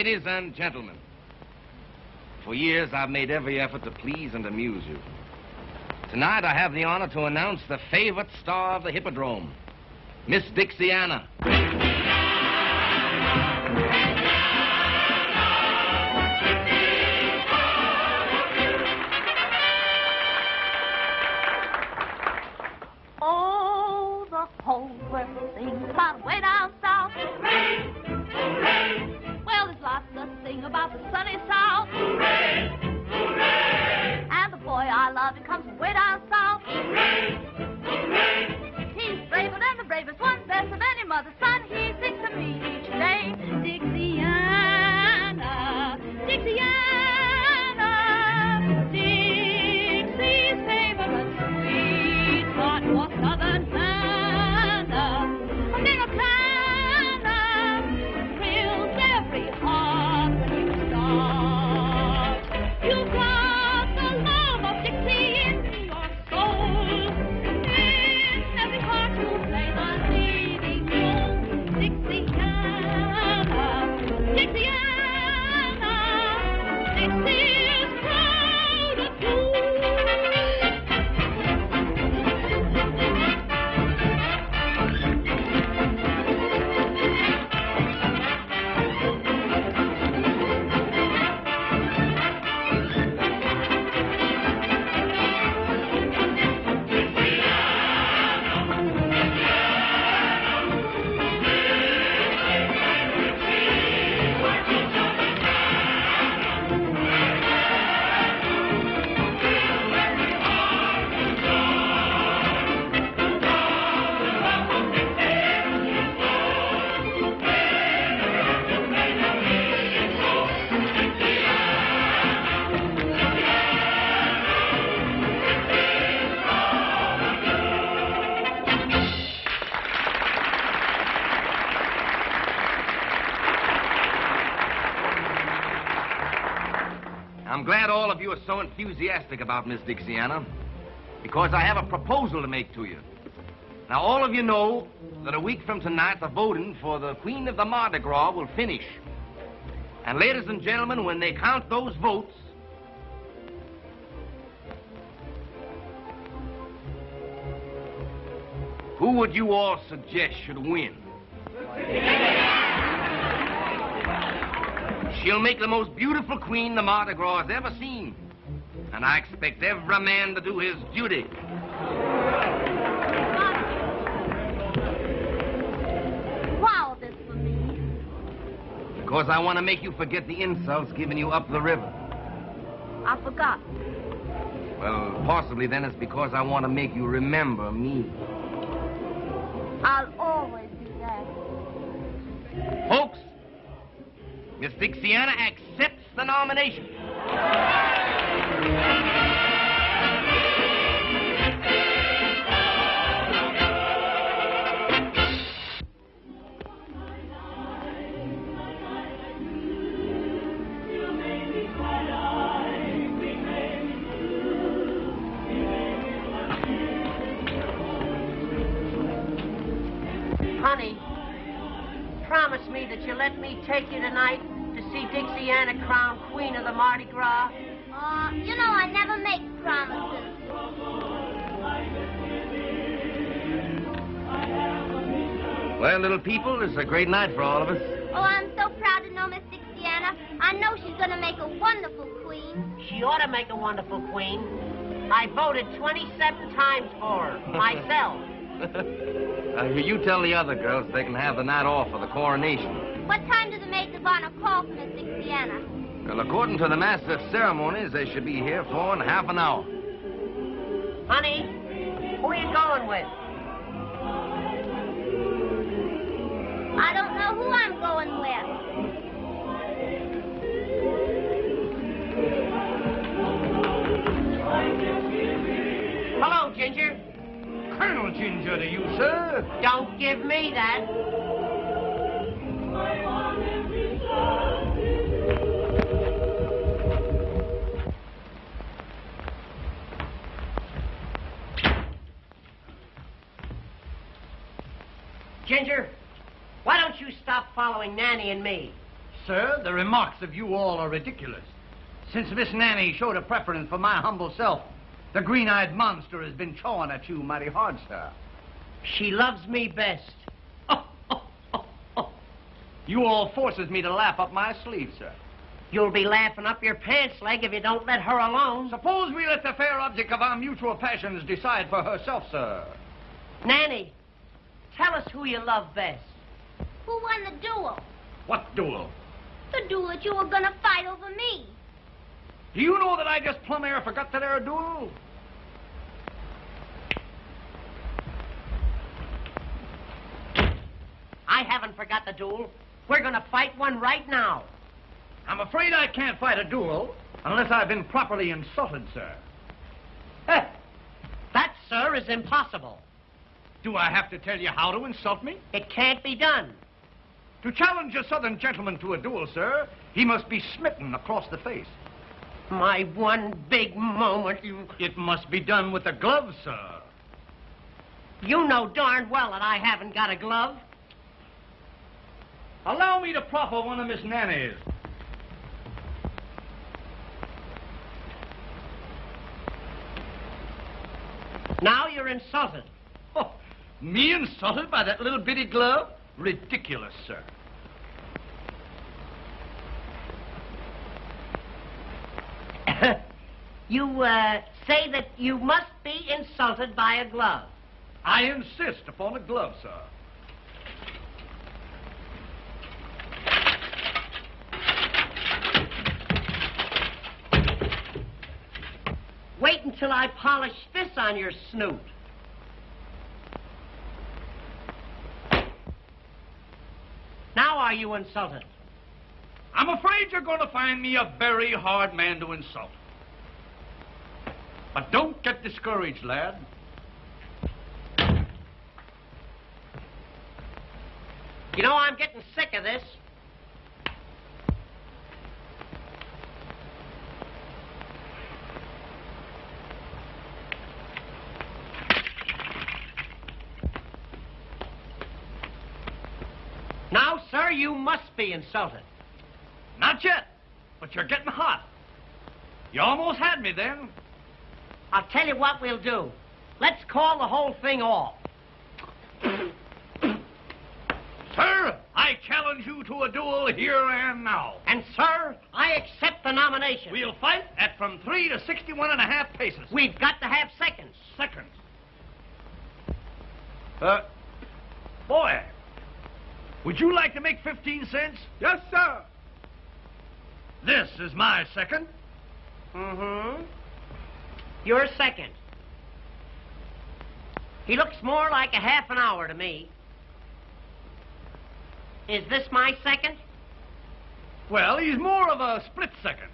Ladies and gentlemen, for years I've made every effort to please and amuse you. Tonight I have the honor to announce the favorite star of the Hippodrome, Miss Dixiana. Oh, the whole world sings about way down south. Hooray! Hooray! Well, there's lots to sing about the sunny south. Hooray! Hooray! And the boy I love, he comes from way down south. Hooray! Hooray! He's braver than the bravest one, best of any mother's son. He sings to me each day. Dixiana, Dixiana, Dixie's favorite sweetheart was Southern Santa. A little Canna thrills every heart when you start. You've got the love of Dixie in your soul. In every heart you play the leading role. Dixiana, Dixiana, Dixie's proud of you. I'm glad all of you are so enthusiastic about Miss Dixiana, because I have a proposal to make to you. Now, all of you know that a week from tonight, the voting for the Queen of the Mardi Gras will finish. And ladies and gentlemen, when they count those votes, who would you all suggest should win? She'll make the most beautiful queen the Mardi Gras has ever seen. And I expect every man to do his duty. Wow, this for me. Because I want to make you forget the insults given you up the river. I forgot. Well, possibly then it's because I want to make you remember me. I'll always do that. Folks, Miss Dixiana accepts the nomination. Honey, promise me that you'll let me take you tonight to see Dixiana crowned Queen of the Mardi Gras. You know I never make promises. Well, little people, it's a great night for all of us. Oh, I'm so proud to know Miss Dixiana. I know she's going to make a wonderful queen. She ought to make a wonderful queen. I voted 27 times for her, myself. You tell the other girls they can have the night off for the coronation. What time do the maids of honor call for Miss Dixiana? Well, according to the master of ceremonies, they should be here for in half an hour. Honey, who are you going with? I don't know who I'm going with. Hello, Ginger. Colonel Ginger to you, sir. Don't give me that. Ginger, why don't you stop following Nanny and me? sir, the remarks of you all are ridiculous. Since Miss Nanny showed a preference for my humble self, the green-eyed monster has been chawing at you mighty hard, sir. She loves me best. You all forces me to laugh up my sleeve, sir. You'll be laughing up your pants leg if you don't let her alone. Suppose we let the fair object of our mutual passions decide for herself, sir. Nanny, tell us who you love best. Who won the duel? What duel? The duel that you were gonna fight over me. Do you know that I just plumb air forgot that there duel? I haven't forgot the duel. We're gonna fight one right now. I'm afraid I can't fight a duel unless I've been properly insulted, sir. That, sir, is impossible. Do I have to tell you how to insult me? It can't be done. To challenge a southern gentleman to a duel, sir, he must be smitten across the face. My one big moment, you... It must be done with a glove, sir. You know darn well that I haven't got a glove. Allow me to proffer one of Miss Nanny's. Now you're insulted. Oh, me insulted by that little bitty glove? Ridiculous, sir. You, say that you must be insulted by a glove. I insist upon a glove, sir. Wait until I polish this on your snoot. Now are you insulted? I'm afraid you're going to find me a very hard man to insult. But don't get discouraged, lad. You know, I'm getting sick of this. Now, sir, you must be insulted. Not yet, but you're getting hot. You almost had me then. I'll tell you what we'll do. Let's call the whole thing off. Sir, I challenge you to a duel here and now. And, sir, I accept the nomination. We'll fight at from 3 to 61.5 paces. We've got to have seconds. Seconds? Boy, would you like to make 15 cents? Yes, sir. This is my second. Mm-hmm. Your second. He looks more like a half an hour to me. Is this my second? Well, he's more of a split second.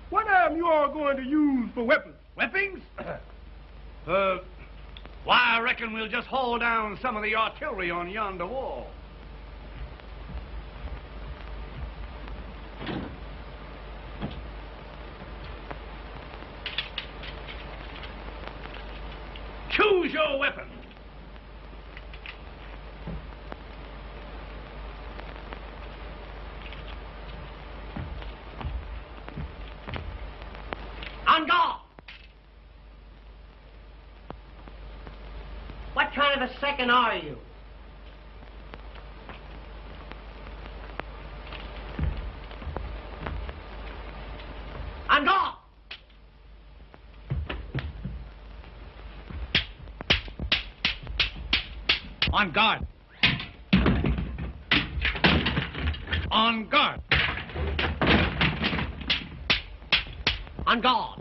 What am you all going to use for weapons? Weapons? Why, I reckon we'll just haul down some of the artillery on yonder wall. Choose your weapon. On guard. What kind of a second are you? On guard. On guard. On guard. On guard.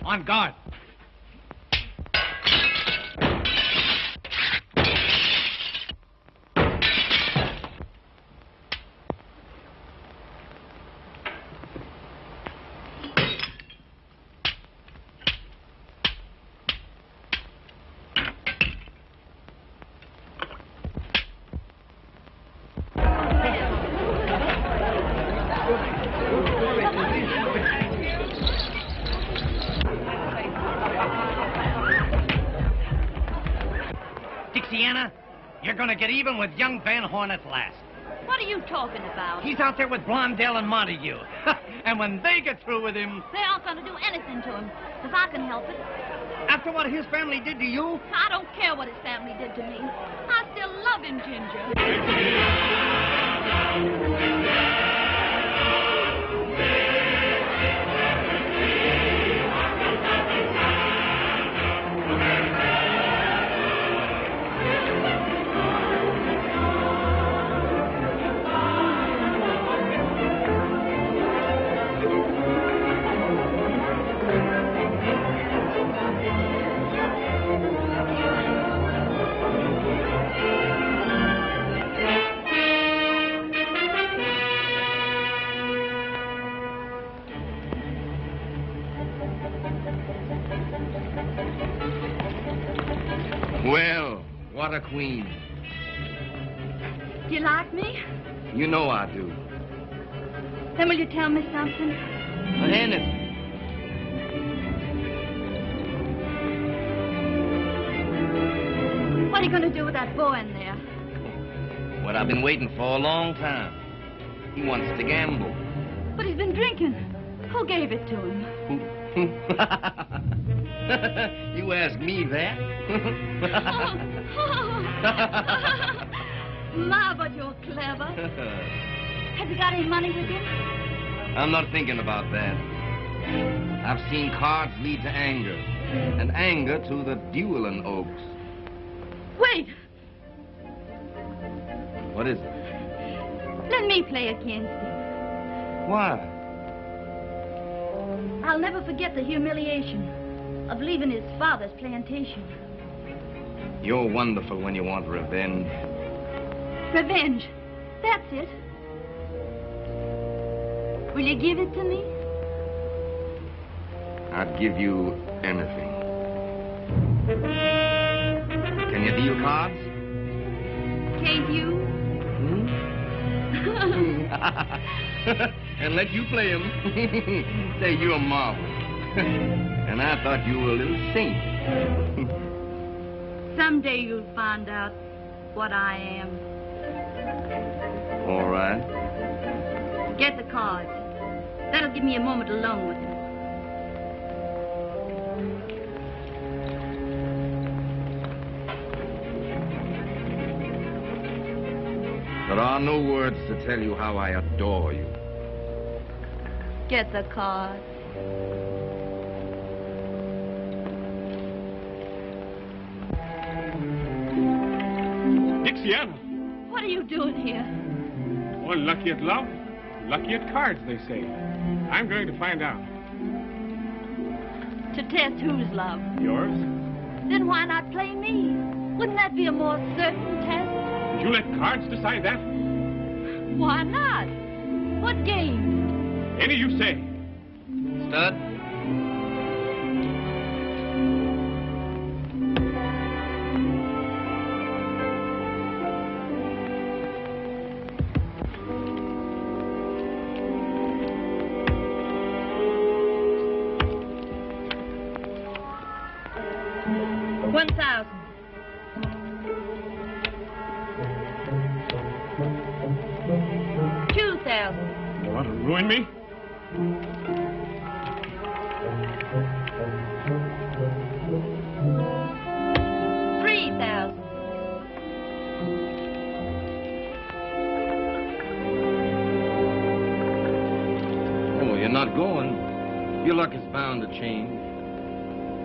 On guard. Dixiana, you're going to get even with young Van Horn at last. What are you talking about? He's out there with Blondell and Montague. And when they get through with him... They aren't going to do anything to him, if I can help it. After what his family did to you? I don't care what his family did to me. I still love him, Ginger. Well, what a queen. Do you like me? You know I do. Then will you tell me something? Anything. What are you going to do with that boy in there? What I've been waiting for a long time. He wants to gamble. But he's been drinking. Who gave it to him? You ask me that? Ma, but you're clever. Have you got any money with you? I'm not thinking about that. I've seen cards lead to anger, and anger to the dueling oaks. Wait. What is it? Let me play against him. Why? I'll never forget the humiliation of leaving his father's plantation. You're wonderful when you want revenge. Revenge. That's it. Will you give it to me? I'd give you anything. Can you deal cards? Can't you? And let you play him. Say, you're a marvel. And I thought you were a little saint. Someday you'll find out what I am. All right. Get the cards. That'll give me a moment alone with him. There are no words to tell you how I adore you. Get the cards. Dixiana. What are you doing here? Well, lucky at love, lucky at cards, they say. I'm going to find out. To test whose love? Yours? Then why not play me? Wouldn't that be a more certain test? Would you let cards decide that? Why not? What game? Any you say. Stud? $1,000. $2,000. You want to ruin me? $3,000. Oh, you're not going. Your luck is bound to change.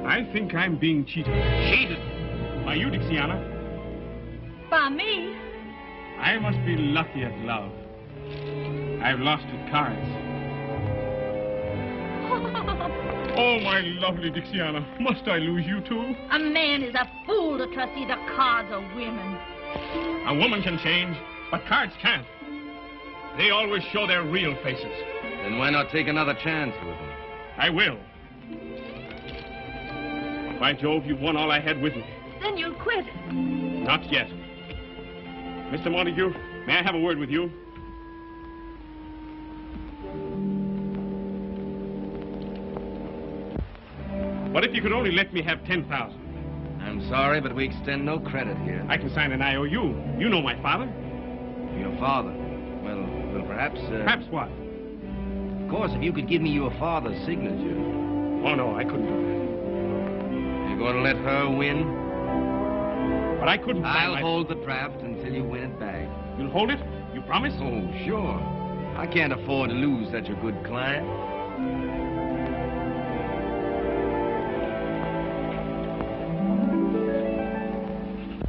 I think I'm being cheated. Cheated? By you, Dixiana. By me? I must be lucky at love. I've lost at cards. Oh, my lovely Dixiana, must I lose you too? A man is a fool to trust either cards or women. A woman can change, but cards can't. They always show their real faces. Then why not take another chance with them? I will. By Jove, you've won all I had with me. Then you'll quit. Not yet. Mr. Montague, may I have a word with you? What if you could only let me have 10,000? I'm sorry, but we extend no credit here. I can sign an IOU. You know my father. Your father? Well, perhaps... Perhaps what? Of course, if you could give me your father's signature. Oh, no, I couldn't do that. You're going to let her win? But I couldn't... I'll hold the draft until you win it back. You'll hold it? You promise? Oh, sure. I can't afford to lose such a good client.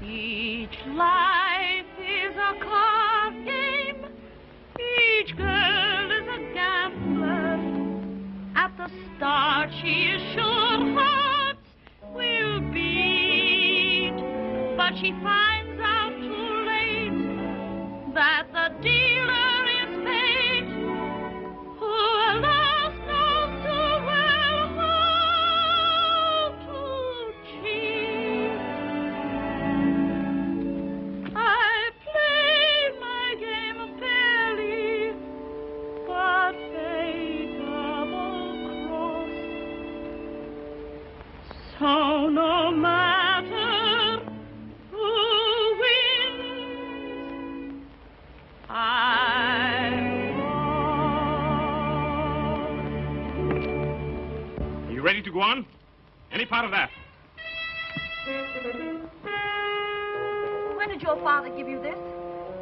Each life is a card game. Each girl is a gambler. At the start, she is sure hearts will beat. But she finds out too late that the dealer is fate, who alas knows too well how to cheat. I play my game fairly, but fate double-cross. So no matter who wins, I Are you ready to go on? Any part of that? When did your father give you this?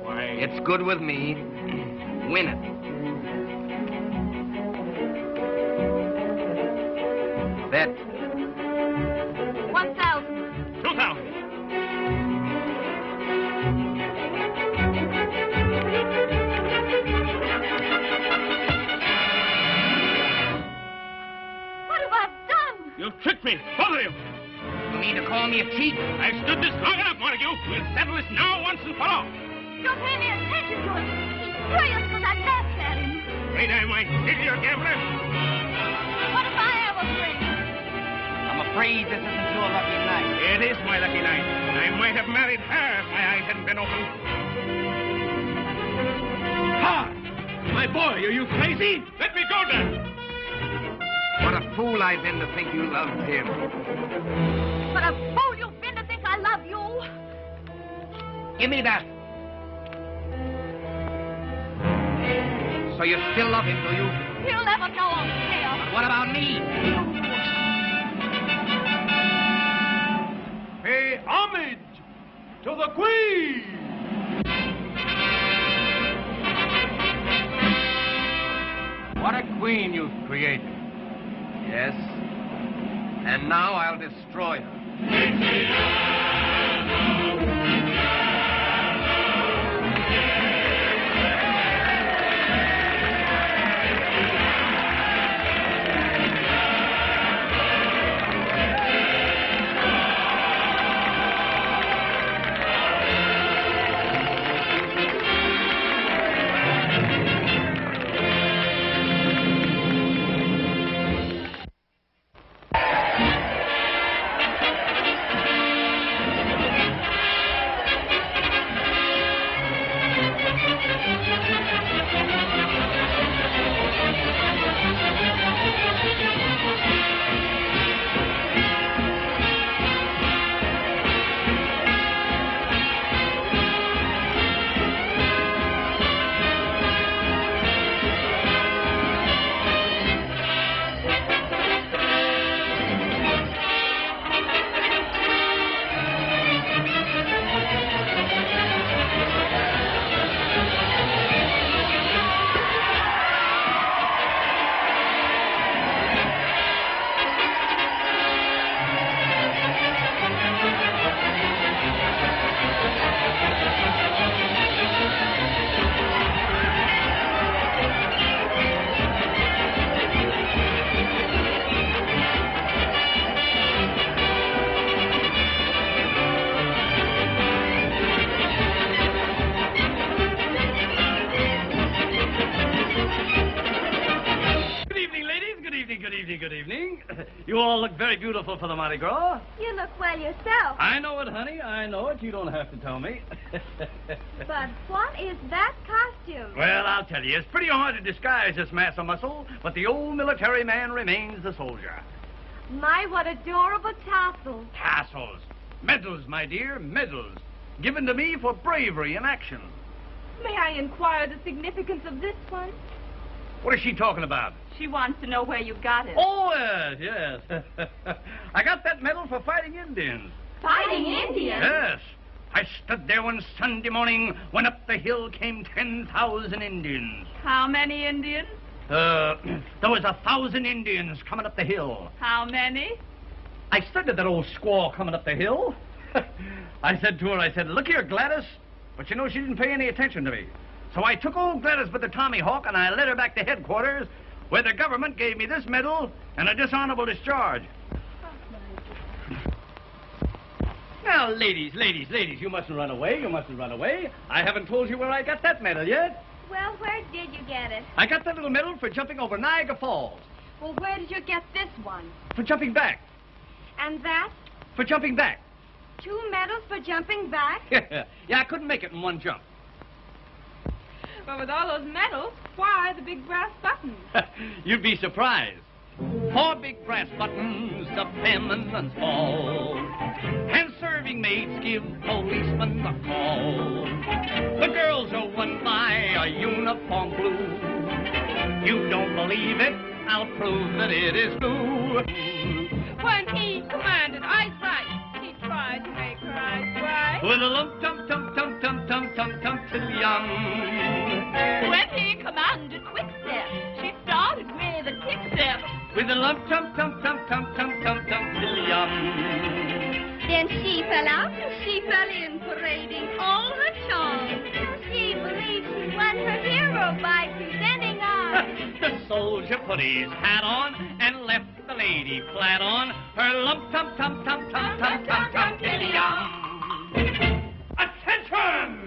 Why... It's good with me. Win it. Bet. 1,000. 2,000. What have I done? You've tricked me, both of you. You mean to call me a cheat? I've stood this long enough, Montague. We'll settle this now once and for all. Don't pay any attention to him. He's furious because I laughed at him. Afraid I might kill your gambler? What if I am afraid? I'm afraid this isn't your lucky night. It is my lucky night. I might have married her if my eyes hadn't been open. Ha! My boy, are you crazy? Let me go, Dad. What a fool I've been to think you loved him. What a fool you've been to think I love you. Give me that. So you still love him, do you? He'll never know I'm here. But what about me? Pay homage to the Queen! What a queen you've created. Yes. And now I'll destroy her. Good evening. You all look very beautiful for the Mardi Gras. You look well yourself. I know it, honey. I know it. You don't have to tell me. But what is that costume? Well, I'll tell you. It's pretty hard to disguise this mass of muscle, but the old military man remains the soldier. My, what adorable tassels. Tassels. Medals, my dear, medals. Given to me for bravery in action. May I inquire the significance of this one? What is she talking about? She wants to know where you got it. Oh, yes. I got that medal for fighting Indians. Fighting Indians? Yes. I stood there one Sunday morning when up the hill came 10,000 Indians. How many Indians? There was 1,000 Indians coming up the hill. How many? I stood to that old squaw coming up the hill. I said to her, look here, Gladys. But you know, she didn't pay any attention to me. So I took old Gladys with the Tommy Hawk and I led her back to headquarters where the government gave me this medal and a dishonorable discharge. Now, ladies, you mustn't run away. You mustn't run away. I haven't told you where I got that medal yet. Well, where did you get it? I got that little medal for jumping over Niagara Falls. Well, where did you get this one? For jumping back. And that? For jumping back. 2 medals for jumping back? Yeah, I couldn't make it in one jump. But with all those medals, why the big brass buttons? You'd be surprised. 4 big brass buttons the feminines fall, and serving maids give policemen a call. The girls are won by a uniform blue. You don't believe it? I'll prove that it is true. When he commanded ice right, he tried to make her eyes bright. With a lump tum tum tum tum tum tum tum till young. When he commanded quick step, she started with a kick step. With a lump tum tum tum tum tum tum tum till young. Then she fell out and she fell in, parading all her charms. She believed she won her hero by presenting arms. The soldier put his hat on and left the lady flat on her lump tum tum tum tum tum tum tum till young. Attention!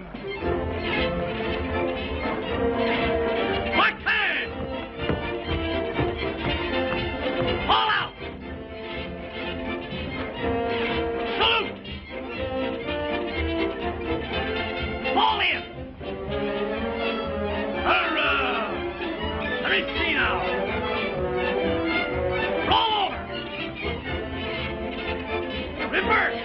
All out! Salute! Fall in! Hurrah! Let me see now. Roll over! Reverse!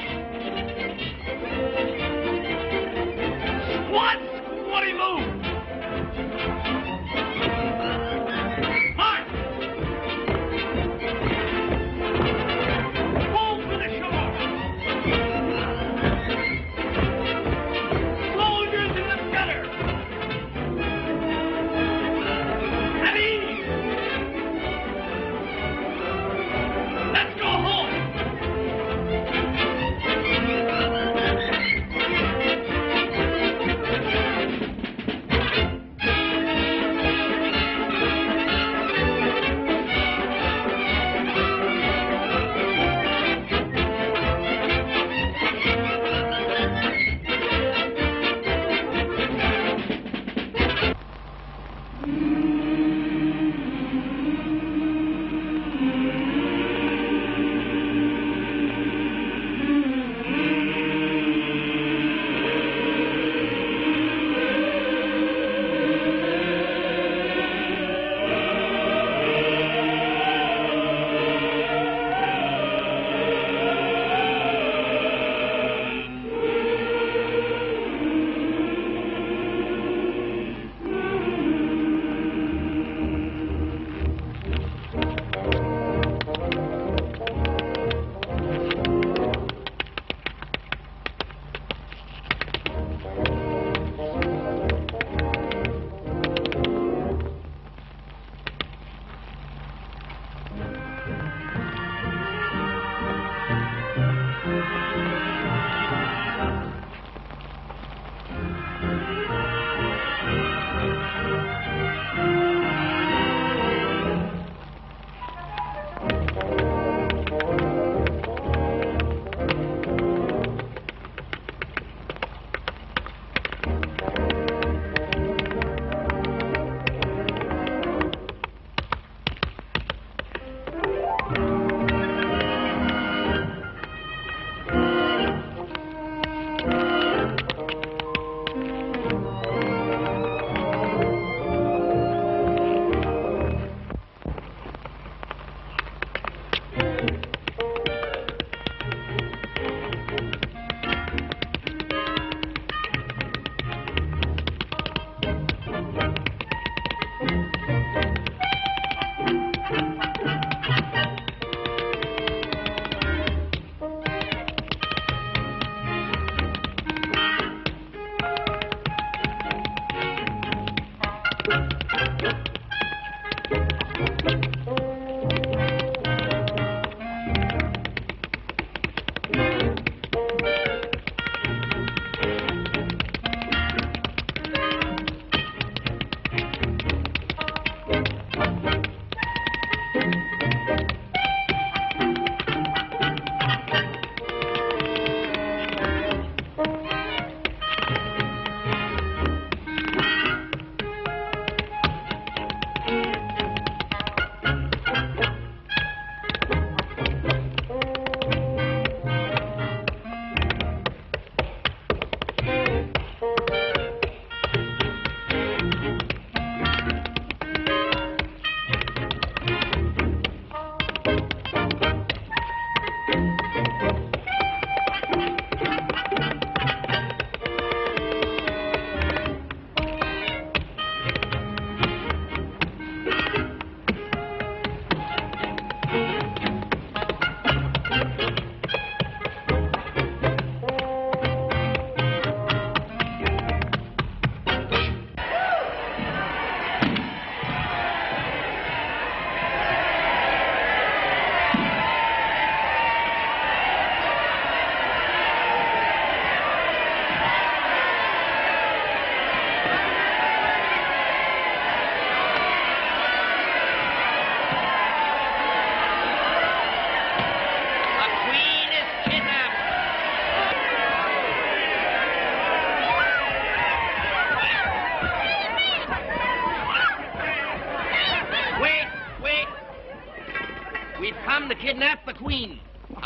kidnapped the queen.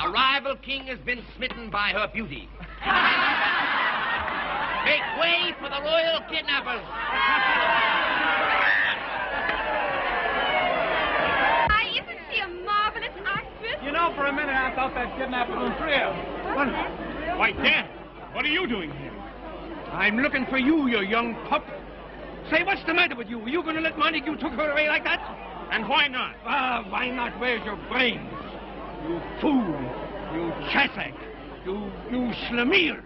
A rival king has been smitten by her beauty. Make way for the royal kidnappers. Isn't she a marvelous actress? You know, for a minute I thought that kidnapper was real. Why, Dad, what are you doing here? I'm looking for you, you young pup. Say, what's the matter with you? Are you going to let Montague took her away like that? And why not? Why not? Where's your brains? You fool. You chassack. You schlemiel.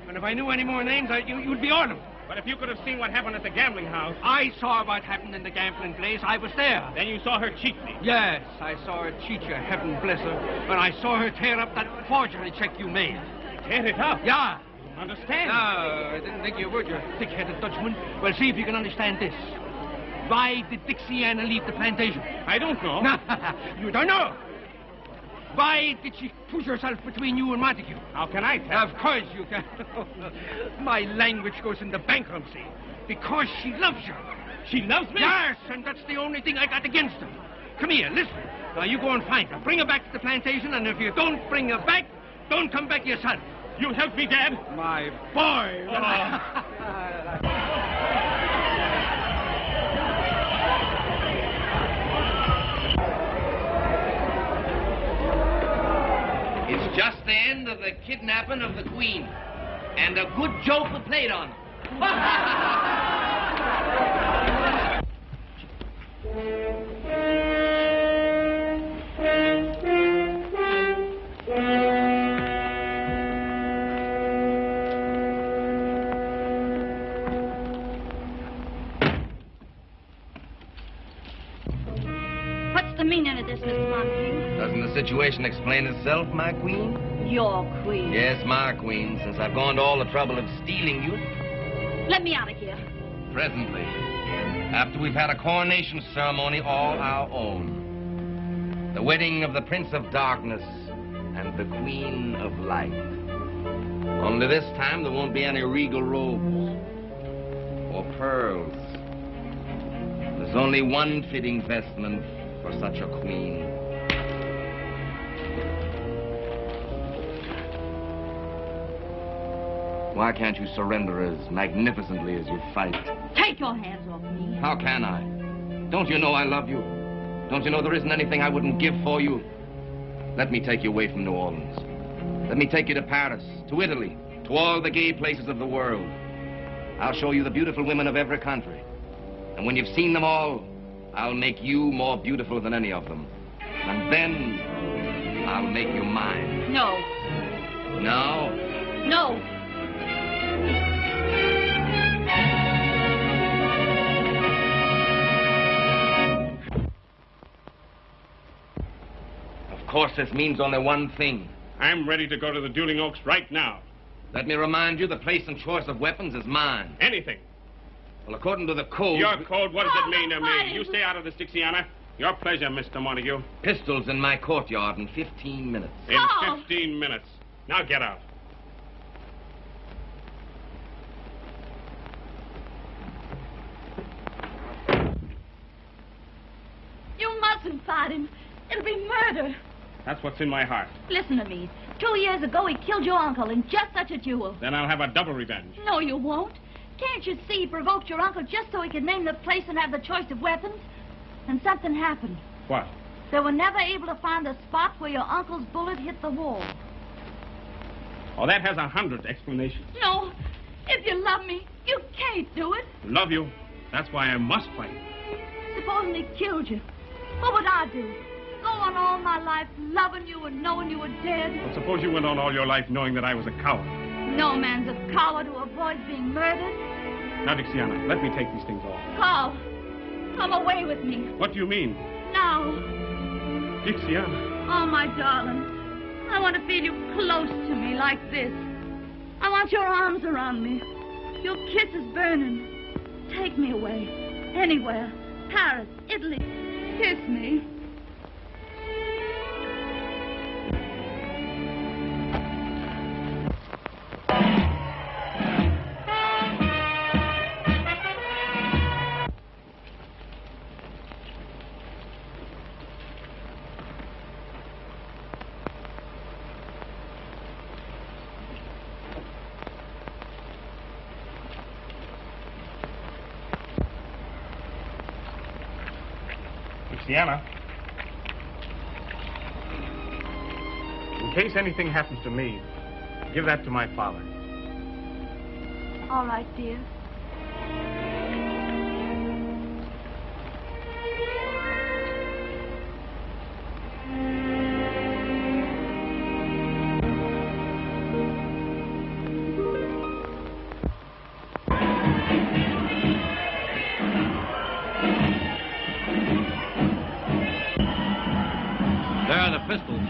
And if I knew any more names, you'd be on them. But if you could have seen what happened at the gambling house... I saw what happened in the gambling place. I was there. Then you saw her cheat me. Yes, I saw her cheat you, heaven bless her. And I saw her tear up that forgery check you made. Tear it up? Yeah. Understand? No, I didn't think you would, you thick-headed Dutchman. Well, see if you can understand this. Why did Dixiana leave the plantation? I don't know. You don't know? Why did she push herself between you and Montague? How can I tell? Of course you can. My language goes into bankruptcy. Because she loves you. She loves me? Yes, and that's the only thing I got against her. Come here, listen. Now, you go and find her. Bring her back to the plantation, and if you don't bring her back, don't come back yourself. You'll help me, Dad? My boy. It's just the end of the kidnapping of the queen. And a good joke we played on. What's the meaning of this, Mr. Montague? Doesn't the situation explain itself, my queen? Your queen. Yes, my queen, since I've gone to all the trouble of stealing you. Let me out of here. Presently, after we've had a coronation ceremony all our own. The wedding of the Prince of Darkness and the Queen of Light. Only this time there won't be any regal robes or pearls. There's only one fitting vestment for such a queen. Why can't you surrender as magnificently as you fight? Take your hands off me. How can I? Don't you know I love you? Don't you know there isn't anything I wouldn't give for you? Let me take you away from New Orleans. Let me take you to Paris, to Italy, to all the gay places of the world. I'll show you the beautiful women of every country. And when you've seen them all, I'll make you more beautiful than any of them. And then I'll make you mine. No. No? No. Of course, this means only one thing. I'm ready to go to the Dueling Oaks right now. Let me remind you, the place and choice of weapons is mine. Anything. Well, according to the code... Your code? What does it mean to me? You stay out of this, Dixiana. Your pleasure, Mr. Montague. Pistols in my courtyard in 15 minutes. In 15 minutes. Now get out. You mustn't fight him. It'll be murder. That's what's in my heart. Listen to me. 2 years ago, he killed your uncle in just such a duel. Then I'll have a double revenge. No, you won't. Can't you see he provoked your uncle just so he could name the place and have the choice of weapons? And something happened. What? They were never able to find the spot where your uncle's bullet hit the wall. Oh, that has 100 explanations. No. If you love me, you can't do it. Love you. That's why I must fight. Supposing he killed you, what would I do? Go on all my life loving you and knowing you were dead? Well, suppose you went on all your life knowing that I was a coward. No man's a coward who avoids being murdered. Now, Dixiana, let me take these things off. Carl, come away with me. What do you mean? Now. Dixiana. Oh, my darling. I want to feel you close to me like this. I want your arms around me. Your kisses burning. Take me away. Anywhere. Paris, Italy. Kiss me. Dixiana. In case anything happens to me, give that to my father. All right, dear. There are the pistols.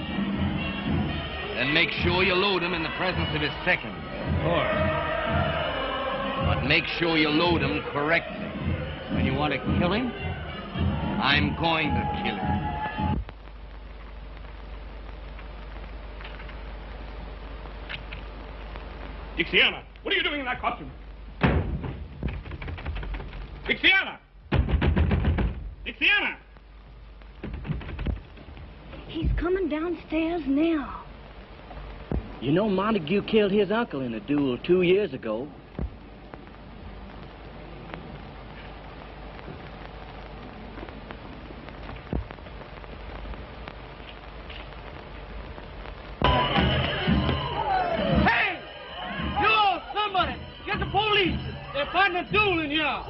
Then make sure you load them in the presence of his seconds. Of course. But make sure you load them correctly. When you want to kill him? I'm going to kill him. Dixiana, what are you doing in that costume? Dixiana! Dixiana! He's coming downstairs now. You know, Montague killed his uncle in a duel 2 years ago. Hey! You, somebody! Get the police! They're fighting a duel in here!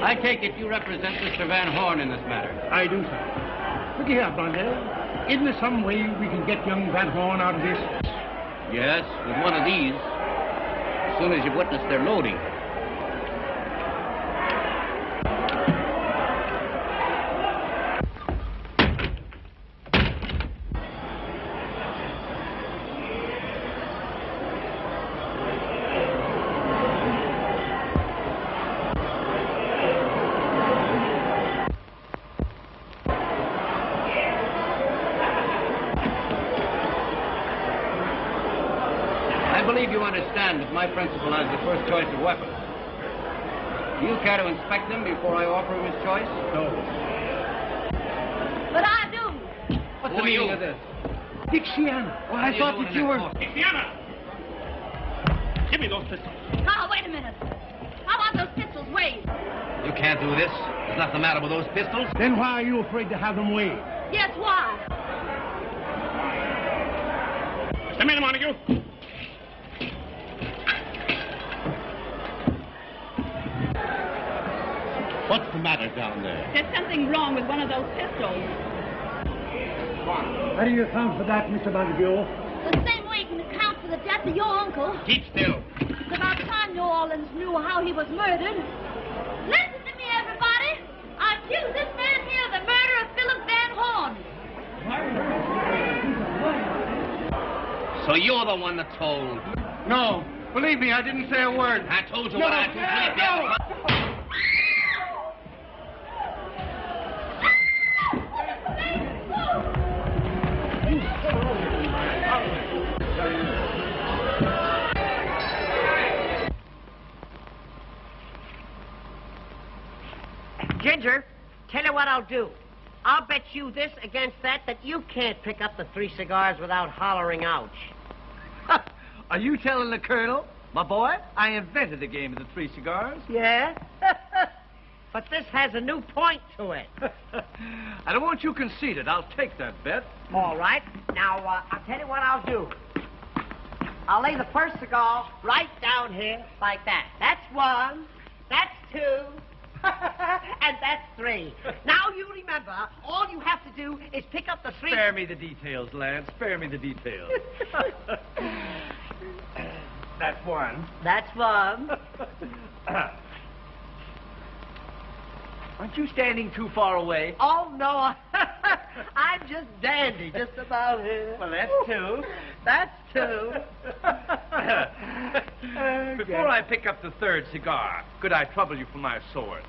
I take it you represent Mr. Van Horn in this matter. I do, sir. Look here, Blondell. Isn't there some way we can get young Van Horn out of this? Yes, with one of these. As soon as you've witnessed their loading. I believe you understand that my principal has the first choice of weapons. Do you care to inspect them before I offer him his choice? No. But I do. What's the meaning of this? Dixiana. Well, I thought that you were... Dixiana! Give me those pistols. Now, wait a minute. How about those pistols weighed? You can't do this. There's nothing the matter with those pistols. Then why are you afraid to have them weighed? Yes, why? Come in, Montague. What's the matter down there? There's something wrong with one of those pistols. How do you account for that, Mr. Montague? The same way you can account for the death of your uncle. Keep still. It's about time New Orleans knew how he was murdered. Listen to me, everybody. I accuse this man here of the murder of Philip Van Horn. So you're the one that told. No. Believe me, I didn't say a word. I told you No, what I told you. no. Ginger, tell you what I'll do. I'll bet you this against that you can't pick up the 3 cigars without hollering ouch. Are you telling the Colonel? My boy, I invented the game of the 3 cigars. Yeah? But this has a new point to it. I don't want you conceited. I'll take that bet. All right. Now, I'll tell you what I'll do. I'll lay the first cigar right down here like that. That's 1. That's 2. And that's 3. Now you remember, all you have to do is pick up the 3... Spare me the details, Lance. Spare me the details. That's 1. That's 1. Aren't you standing too far away? Oh, no. I'm just dandy, just about here. Well, that's 2. That's 2. Before I pick up the 3rd cigar, could I trouble you for my sword?